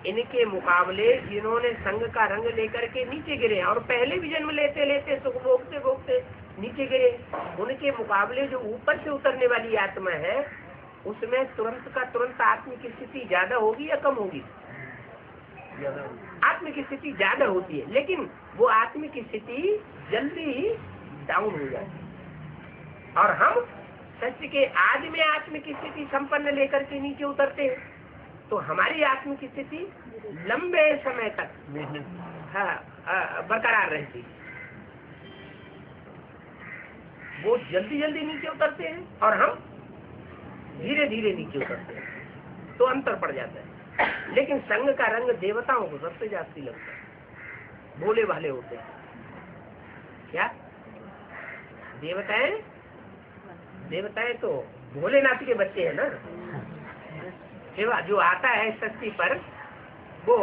इनके मुकाबले जिन्होंने संग का रंग लेकर के नीचे गिरे और पहले भी जन्म लेते लेते सुख भोगते भोगते नीचे गिरे, उनके मुकाबले जो ऊपर से उतरने वाली आत्मा है उसमें तुरंत का तुरंत आत्मिक स्थिति ज्यादा होगी या कम होगी? आत्मिक स्थिति ज्यादा होती है, लेकिन वो आत्मिक स्थिति जल्दी ही डाउन हो जाती है। और हम सत्य के आदि में आत्मिक स्थिति संपन्न लेकर के नीचे उतरते हैं, तो हमारी आत्मिक स्थिति लंबे समय तक बरकरार रहती है। वो जल्दी जल्दी नीचे उतरते हैं और हम धीरे धीरे नीचे उतरते हैं, तो अंतर पड़ जाता है। लेकिन संग का रंग देवताओं को सबसे जास्ती लगता है, भोले भाले होते हैं। क्या देवताएं तो भोलेनाथ के बच्चे हैं ना। सेवा जो आता है सृष्टि पर वो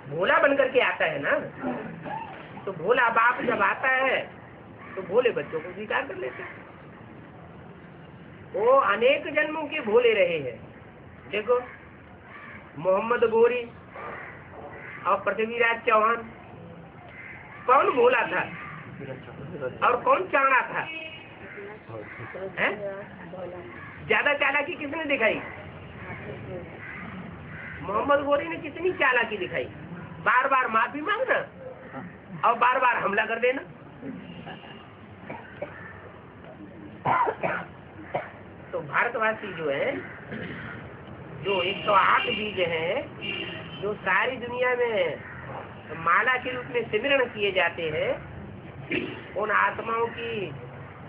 भोला बनकर के आता है ना, तो भोला बाप जब आता है तो भोले बच्चों को स्वीकार कर लेते हैं। वो अनेक जन्मों के भोले रहे हैं। देखो मोहम्मद गोरी और पृथ्वीराज चौहान कौन भोला था और कौन चाणा था? हैं? ज्यादा चालाकी किसने दिखाई? मोहम्मद गोरी ने कितनी चालाकी दिखाई? बार बार माफी मांगना और बार बार हमला कर देना। तो भारतवासी जो है, जो 108 बीज हैं, जो सारी दुनिया में माला के रूप में सिमरण किए जाते हैं, उन आत्माओं की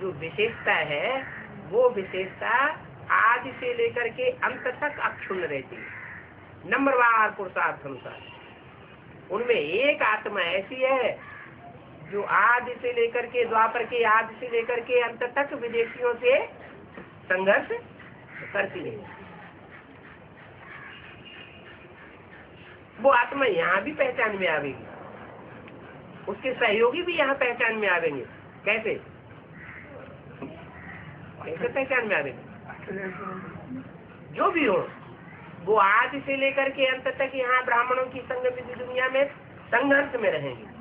जो विशेषता है, वो विशेषता आज से लेकर के अंत तक अक्षुण्ण रहती है, नंबरवार पुरुषार्थ अनुसार। उनमें एक आत्मा ऐसी है जो आज से लेकर के द्वापर के आज से लेकर के अंत तक विदेशियों से संघर्ष करती है। वो आत्मा यहाँ भी पहचान में आवेगी, उसके सहयोगी भी यहाँ पहचान में आवेंगे। कैसे कैसे पहचान में आवेंगे? जो भी हो, वो आज से लेकर के अंत तक यहाँ ब्राह्मणों की संग विधि दुनिया में संघर्ष में रहेंगे।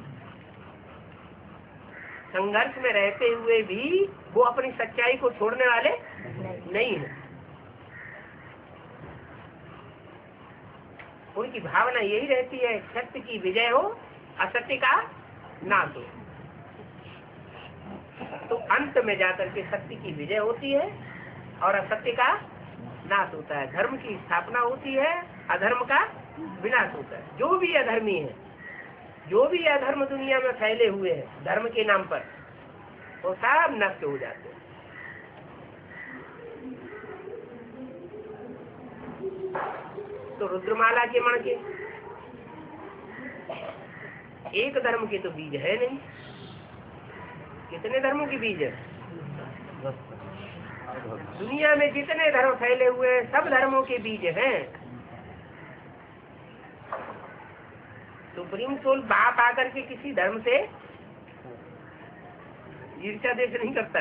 संघर्ष में रहते हुए भी वो अपनी सच्चाई को छोड़ने वाले नहीं है। उनकी भावना यही रहती है, सत्य की विजय हो, असत्य का नाश हो। तो अंत में जाकर के सत्य की विजय होती है और असत्य का नाश होता है। धर्म की स्थापना होती है, अधर्म का विनाश होता है। जो भी अधर्मी है, जो भी अधर्म दुनिया में फैले हुए हैं धर्म के नाम पर, वो सब नष्ट हो जाते हैं। तो रुद्रमाला के मण के एक धर्म के तो बीज है नहीं। कितने धर्मों के बीज है? दुनिया में जितने धर्म फैले हुए हैं, सब धर्मों के बीज हैं। सुप्रीम सोल बाप आकर के किसी धर्म से ईर्ष्या देश नहीं करता।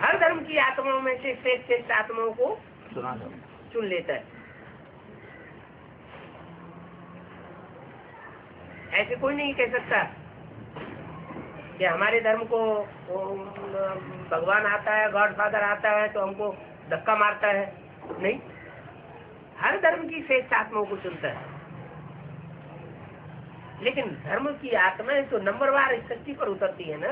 हर धर्म की आत्माओं में से श्रेष्ठ आत्माओं को चुन लेता है। ऐसे कोई नहीं कह सकता कि हमारे धर्म को भगवान आता है, गॉड फादर आता है तो हमको धक्का मारता है। नहीं, हर धर्म की श्रेष्ठ आत्माओं को चुनता है। लेकिन धर्म की आत्माएं तो नंबरवार इस सच्ची पर उतरती है ना।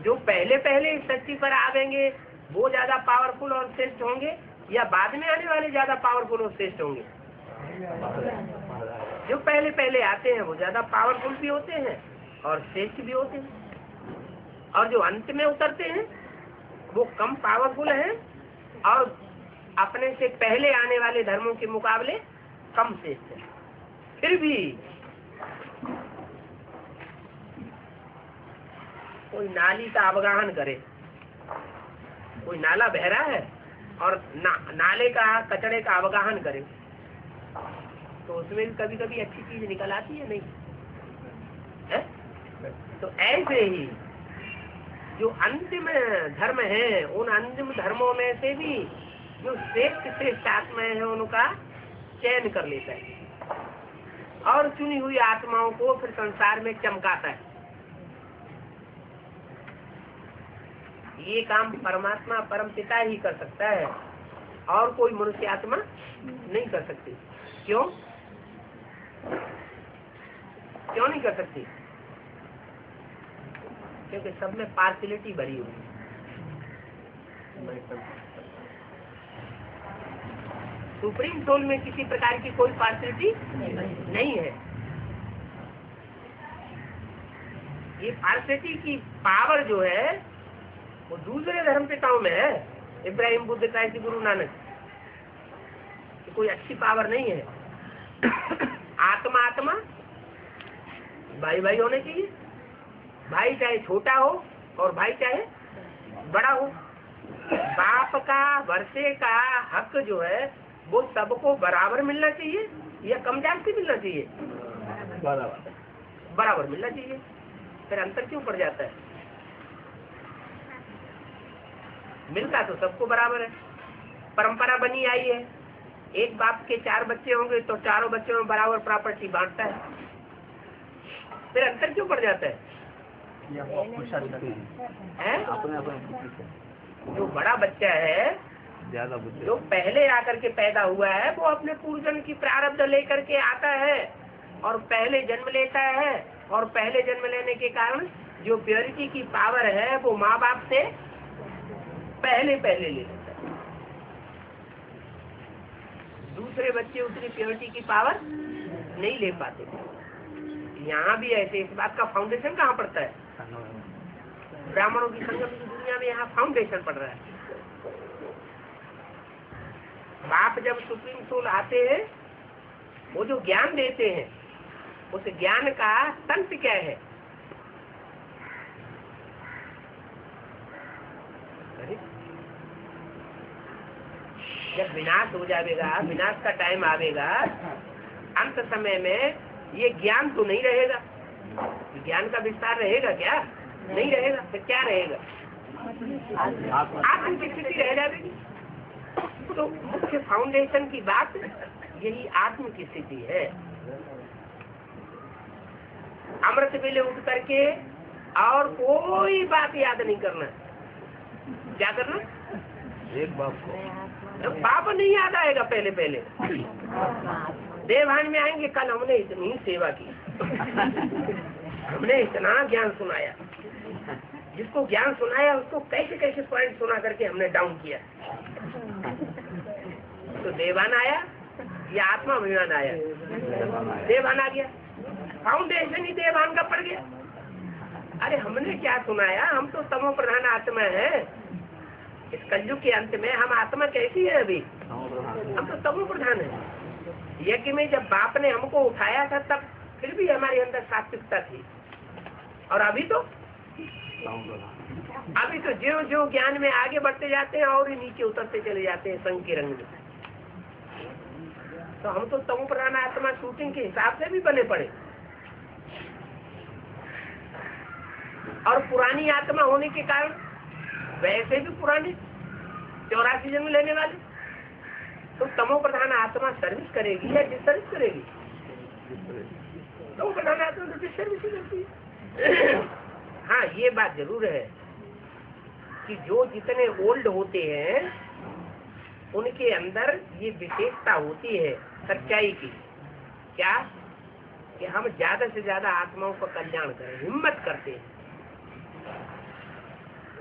जो पहले पहले इस सच्ची पर आवेंगे वो ज्यादा पावरफुल और श्रेष्ठ होंगे, या बाद में आने वाले ज्यादा पावरफुल और श्रेष्ठ होंगे? जो पहले पहले आते हैं वो ज्यादा पावरफुल भी होते हैं और श्रेष्ठ भी होते हैं, और जो अंत में उतरते हैं वो कम पावरफुल हैं और अपने से पहले आने वाले धर्मों के मुकाबले कम श्रेष्ठ हैं। फिर भी कोई नाली का अवगाहन करे, कोई नाला बह रहा है और नाले का कचड़े का अवगाहन करे, तो उसमें कभी कभी अच्छी चीज निकल आती है, नहीं है? तो ऐसे ही जो अंतिम धर्म है, उन अंतिम धर्मों में से भी जो श्रेष्ठ आत्माएं हैं उनका चयन कर लेता है और चुनी हुई आत्माओं को फिर संसार में चमकाता है। ये काम परमात्मा परम पिता ही कर सकता है और कोई मनुष्य आत्मा नहीं कर सकती। क्यों नहीं कर सकती? क्योंकि सब में पार्शियलिटी भरी हुई है। सुप्रीम सोल में किसी प्रकार की कोई पार्शियलिटी नहीं है। ये पार्शियलिटी की पावर जो है वो दूसरे धर्म पिताओं में है, इब्राहिम, बुद्ध, क्राइस्ट, गुरु नानक, कोई अच्छी पावर नहीं है। आत्मा आत्मा, भाई भाई होने चाहिए। भाई चाहे छोटा हो और भाई चाहे बड़ा हो। बाप का वर्षे का हक जो है वो सबको बराबर मिलना चाहिए या कम जास्ती मिलना चाहिए? बराबर मिलना चाहिए। फिर अंतर क्यों पड़ जाता है? मिलता तो सबको बराबर है। परंपरा बनी आई है, एक बाप के 4 बच्चे होंगे तो चारों बच्चों में बराबर प्रॉपर्टी बांटता है। फिर अंतर क्यों पड़ जाता है? हैं? अपने अपने बुद्धि से जो बड़ा बच्चा है, ज्यादा बुद्धि जो पहले आकर के पैदा हुआ है, वो अपने पूर्वजन्म की प्रारब्ध लेकर के आता है और पहले जन्म लेता है, और पहले जन्म लेने के कारण जो प्योरिटी की पावर है वो माँ बाप से पहले ले लेता है। दूसरे बच्चे उतनी प्योरिटी की पावर नहीं ले पाते। यहाँ भी ऐसे इस बात का फाउंडेशन कहाँ पड़ता है? ब्राह्मणों की संगम की दुनिया में यहाँ फाउंडेशन पड़ रहा है। बाप जब सुप्रीम सोल आते हैं, वो जो ज्ञान देते हैं, उस ज्ञान का तंत्र क्या है? जब विनाश हो जाएगा, विनाश का टाइम आवेगा, अंत समय में ये ज्ञान तो नहीं रहेगा। ज्ञान का विस्तार रहेगा क्या? नहीं रहेगा। फिर क्या रहेगा? आत्म की स्थिति रह जाएगी। तो मुख्य फाउंडेशन की बात यही आत्म की स्थिति है। अमृत वेले उठ करके और कोई बात याद नहीं करना। क्या करना? एक बाप को बाप नहीं याद आएगा। पहले देवभान में आएंगे, कल हमने इतनी सेवा की, हमने इतना ज्ञान सुनाया, जिसको ज्ञान सुनाया उसको कैसे कैसे पॉइंट सुना करके हमने डाउन किया। तो देवान आया या आत्मा अभिमान आया? देवान आ गया। फाउंडेशन ही देवान का पड़ गया। अरे हमने क्या सुनाया? हम तो तमो प्रधान आत्मा है। इस कलयुग के अंत में हम आत्मा कैसी है? अभी हम तो तमो प्रधान है। यज्ञ में जब बाप ने हमको उठाया था, तब फिर भी हमारे अंदर सात्विकता थी। और अभी तो जो जो ज्ञान में आगे बढ़ते जाते हैं और ही नीचे उतरते चले जाते हैं संग के रंग में। तो हम तो तमो प्रधान आत्मा शूटिंग के हिसाब से भी बने पड़े। और पुरानी आत्मा होने के कारण वैसे भी पुराने 84 जन्म लेने वाले। तो तमो प्रधान आत्मा सर्विस करेगी या डिसर्विस करेगी? तमो प्रधान आत्मा तो डिसर्विस ही करती है। हाँ, ये बात जरूर है कि जो जितने ओल्ड होते हैं उनके अंदर ये विशेषता होती है सच्चाई की। क्या? कि हम ज्यादा से ज्यादा आत्माओं का कल्याण करें, हिम्मत करते हैं।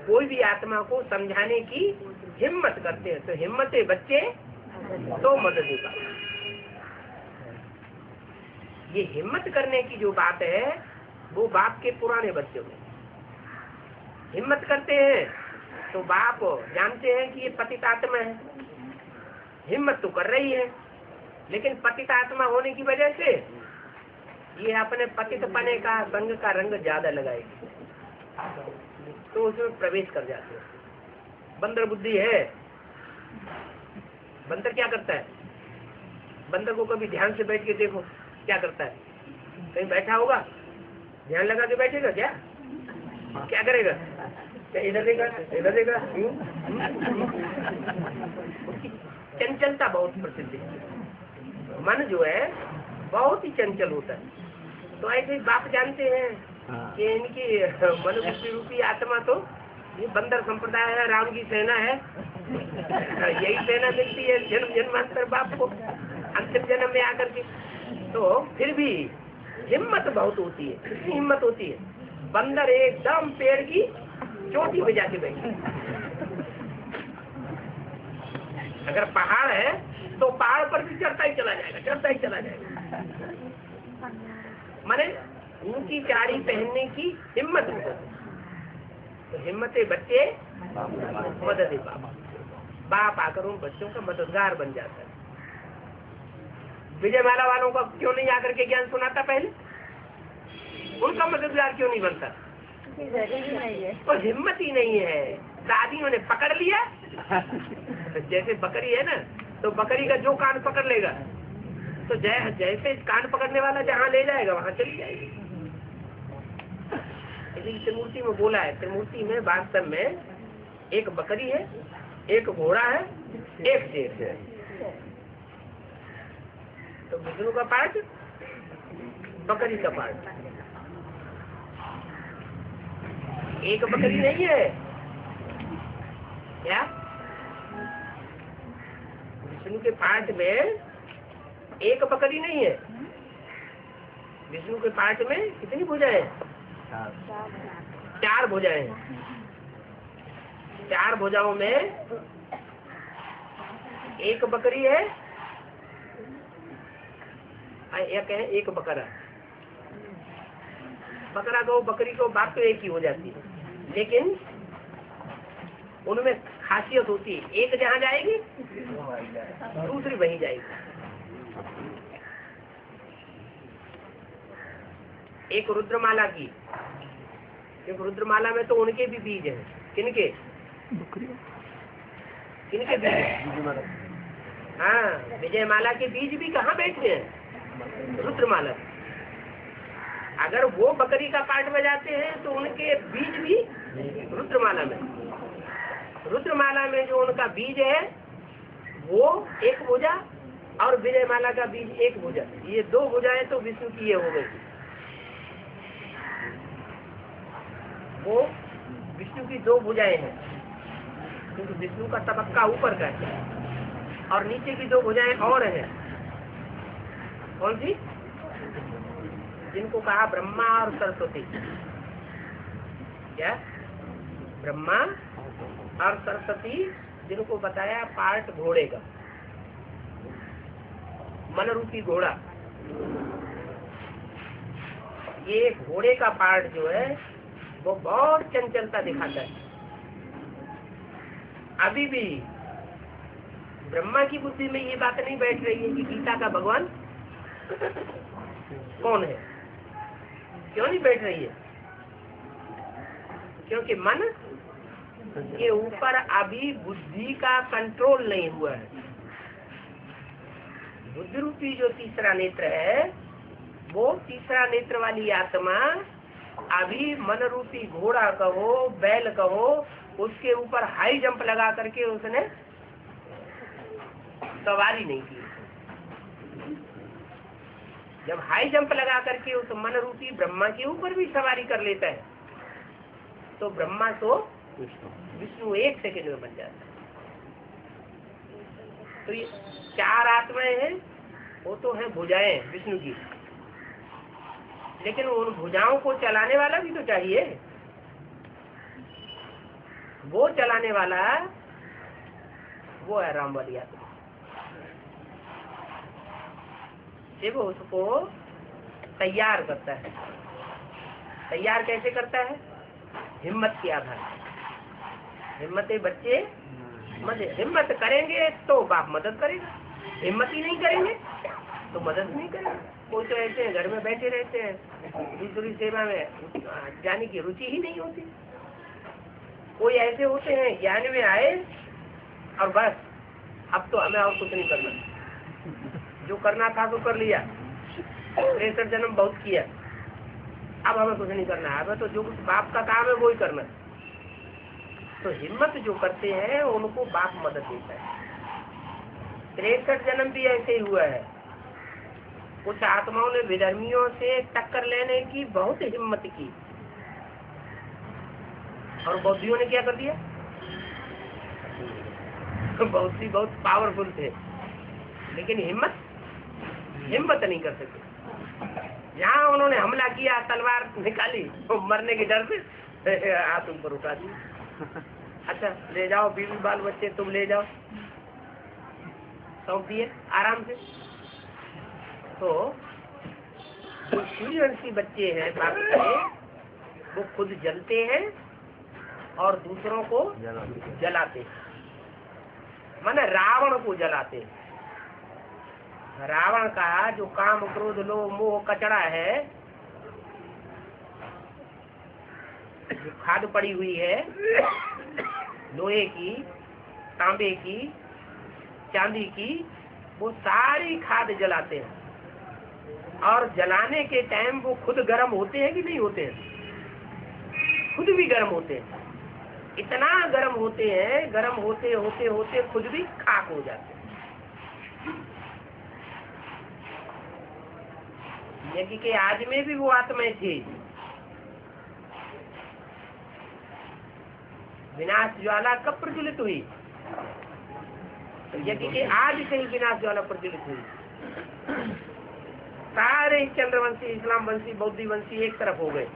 कोई भी आत्मा को समझाने की हिम्मत करते हैं। तो हिम्मते बच्चे तो मदद देगा। ये हिम्मत करने की जो बात है वो बाप के पुराने बच्चों में हिम्मत करते हैं। तो बाप जानते हैं कि ये पतित आत्मा है, हिम्मत तो कर रही है, लेकिन पतित आत्मा होने की वजह से ये अपने पतित पने का संग का रंग ज्यादा लगाएगी, तो उसमें प्रवेश कर जाते हैं। बंदर बुद्धि है। बंदर क्या करता है? बंदर को कभी ध्यान से बैठ के देखो क्या करता है। कहीं बैठा होगा, ध्यान लगा के बैठेगा क्या? क्या करेगा? क्या इधर देगा, इधर देगा। चंचलता बहुत प्रसिद्ध है। मन जो है बहुत ही चंचल होता है। तो ऐसे बाप जानते हैं कि इनकी मनुष्य रूपी आत्मा तो ये बंदर संप्रदाय है, राम की सेना है। यही सेना मिलती है जन्म जन्मांतर बाप को अंतिम जन्म में आकर के। तो फिर भी हिम्मत बहुत होती है। कितनी हिम्मत होती है? बंदर एकदम पेड़ की चोटी पे जाके बैठे। अगर पहाड़ है तो पहाड़ पर भी चढ़ता ही चला जाएगा, चढ़ता ही चला जाएगा। माने ऊंची चारी पहनने की हिम्मत होती। तो हिम्मते बच्चे मदद बाप। बाप आकर उन बच्चों का मददगार बन जाता है। विजय माला वालों का क्यों नहीं आकर के ज्ञान सुनाता? पहले उनका मददगार क्यों नहीं बनता? जरूरी नहीं है। तो हिम्मत ही नहीं है। दादियों ने पकड़ लिया। जैसे बकरी है ना, तो बकरी का जो कान पकड़ लेगा, तो जैसे कान पकड़ने वाला जहाँ ले जाएगा वहां चली जाएगी। त्रिमूर्ति में बोला है, त्रिमूर्ति में वास्तव में एक बकरी है, एक घोड़ा है, एक शेर है। तो विष्णु का पार्ट, बकरी का पार्ट, एक बकरी नहीं है क्या? विष्णु के पाठ में एक बकरी नहीं है। विष्णु के पाठ में कितनी भुजाएं? 4 भुजाएं हैं। 4 भुजाओं में एक बकरी है या कहें एक बकरा। बकरा को बकरी को बात तो एक ही हो जाती है, लेकिन उनमें खासियत होती है, एक जहाँ जाएगी दूसरी वहीं जाएगी। एक रुद्रमाला की, एक रुद्रमाला में तो उनके भी बीज हैं। किनके? किनके बीज? हाँ, विजयमाला के बीज भी कहाँ बैठे हैं? रुद्रमाला। अगर वो बकरी का पाठ में जाते हैं तो उनके बीज भी रुद्रमाला में। रुद्रमाला में जो उनका बीज है वो एक भुजा और विजयमाला का बीज एक भुजा। ये 2 भुजाएं तो विष्णु की ये हो गई। वो विष्णु की 2 भुजाएं हैं, क्योंकि विष्णु का तबक्का ऊपर का है और नीचे की 2 भुजाएं और हैं। कौन सी? जिनको कहा ब्रह्मा और सरस्वती। क्या? ब्रह्मा और सरस्वती, जिनको बताया पार्ट घोड़े का, मन रूपी घोड़ा। ये घोड़े का पार्ट जो है वो बहुत चंचलता दिखाता है। अभी भी ब्रह्मा की बुद्धि में ये बात नहीं बैठ रही है कि गीता का भगवान कौन है। क्यों नहीं बैठ रही है? क्योंकि मन के ऊपर अभी बुद्धि का कंट्रोल नहीं हुआ है। बुद्धि रूपी जो तीसरा नेत्र है, वो तीसरा नेत्र वाली आत्मा अभी मन रूपी घोड़ा कहो, बैल कहो, उसके ऊपर हाई जंप लगा करके उसने सवारी नहीं की। जब हाई जंप लगा करके उस मन रूपी ब्रह्मा के ऊपर भी सवारी कर लेता है तो ब्रह्मा तो विष्णु 1 सेकंड में बन जाता है। तो ये 4 आत्माएं हैं, वो तो है भुजाएं विष्णु की, लेकिन उन भुजाओं को चलाने वाला भी तो चाहिए। वो चलाने वाला वो है राम वाली आत्मा। वो उसको तैयार करता है। तैयार कैसे करता है? हिम्मत के आधार। हिम्मत बच्चे हिम्मत करेंगे तो बाप मदद करेगा, हिम्मत ही नहीं करेंगे तो मदद नहीं करेगा। कोई तो ऐसे घर में बैठे रहते हैं, दूसरी सेवा में जाने की रुचि ही नहीं होती। कोई ऐसे होते हैं ज्ञान में आए और बस अब तो हमें और कुछ नहीं करना, जो करना था तो कर लिया, 63 जन्म बहुत किया, अब हमें कुछ नहीं करना है, हमें तो जो कुछ बाप का काम है वो ही करना। तो हिम्मत जो करते हैं उनको बाप मदद देता है। 63 जन्म भी ऐसे ही हुआ है। कुछ आत्माओं ने विधर्मियों से टक्कर लेने की बहुत हिम्मत की और बौद्धियों ने क्या कर दिया? बौद्धि बहुत पावरफुल थे, लेकिन हिम्मत नहीं कर सके। जहाँ उन्होंने हमला किया, तलवार निकाली, तो मरने के डर से हाथ ऊपर उठा दी। अच्छा ले जाओ, बीवी बाल बच्चे तुम ले जाओ, सौंप दिए आराम से। तो जो सूर्यवंशी बच्चे हैं बाप के, वो खुद जलते हैं और दूसरों को जलाते हैं। माने रावण को जलाते हैं। रावण का जो काम क्रोध लोभ मोह कचड़ा है, जो खाद पड़ी हुई है लोहे की, तांबे की, चांदी की, वो सारी खाद जलाते हैं। और जलाने के टाइम वो खुद गर्म होते हैं कि नहीं होते हैं? खुद भी गर्म होते हैं। इतना गर्म होते हैं, गर्म होते होते होते खुद भी खाक हो जाते हैं। यज्ञ के आज में भी वो आत्माएं थी। विनाश ज्वाला कब प्रज्वलित हुई? तो यदि कि आज से ही विनाश ज्वाला प्रज्वलित हुई, सारे चंद्रवंशी, इस्लाम वंशी, बौद्धी वंशी एक तरफ हो गए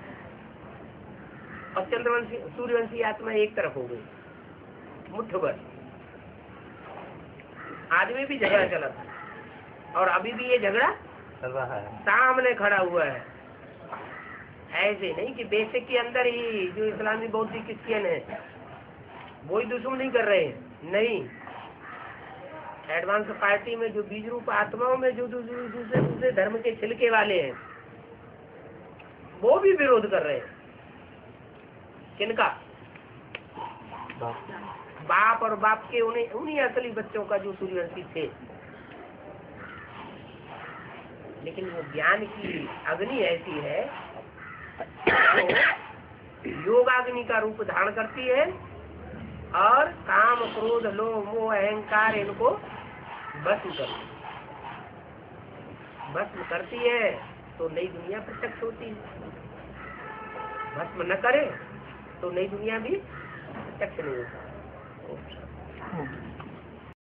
और चंद्रवंशी सूर्यवंशी आत्मा एक तरफ हो गई, मुट्ठ भर। आदमी भी झगड़ा चला था और अभी भी ये झगड़ा चल रहा है, सामने खड़ा हुआ है। ऐसे नहीं कि बेसिक के अंदर ही जो इस्लामी बौद्धी क्रिश्चियन है वो ही दुश्मनी कर रहे हैं, नहीं। एडवांस पार्टी में जो बीज रूप आत्माओं में जो दूसरे धर्म के छिलके वाले हैं वो भी विरोध कर रहे हैं। किनका? बाप और बाप के उन्हीं असली बच्चों का जो सूर्यवंशी थे। लेकिन वो ज्ञान की अग्नि ऐसी है तो योगाग्नि का रूप धारण करती है और काम, क्रोध, लोभ, मोह, अहंकार इनको भस्म करती है तो नई दुनिया प्रत्यक्ष होती है। भस्म न करे तो नई दुनिया भी प्रत्यक्ष नहीं होता।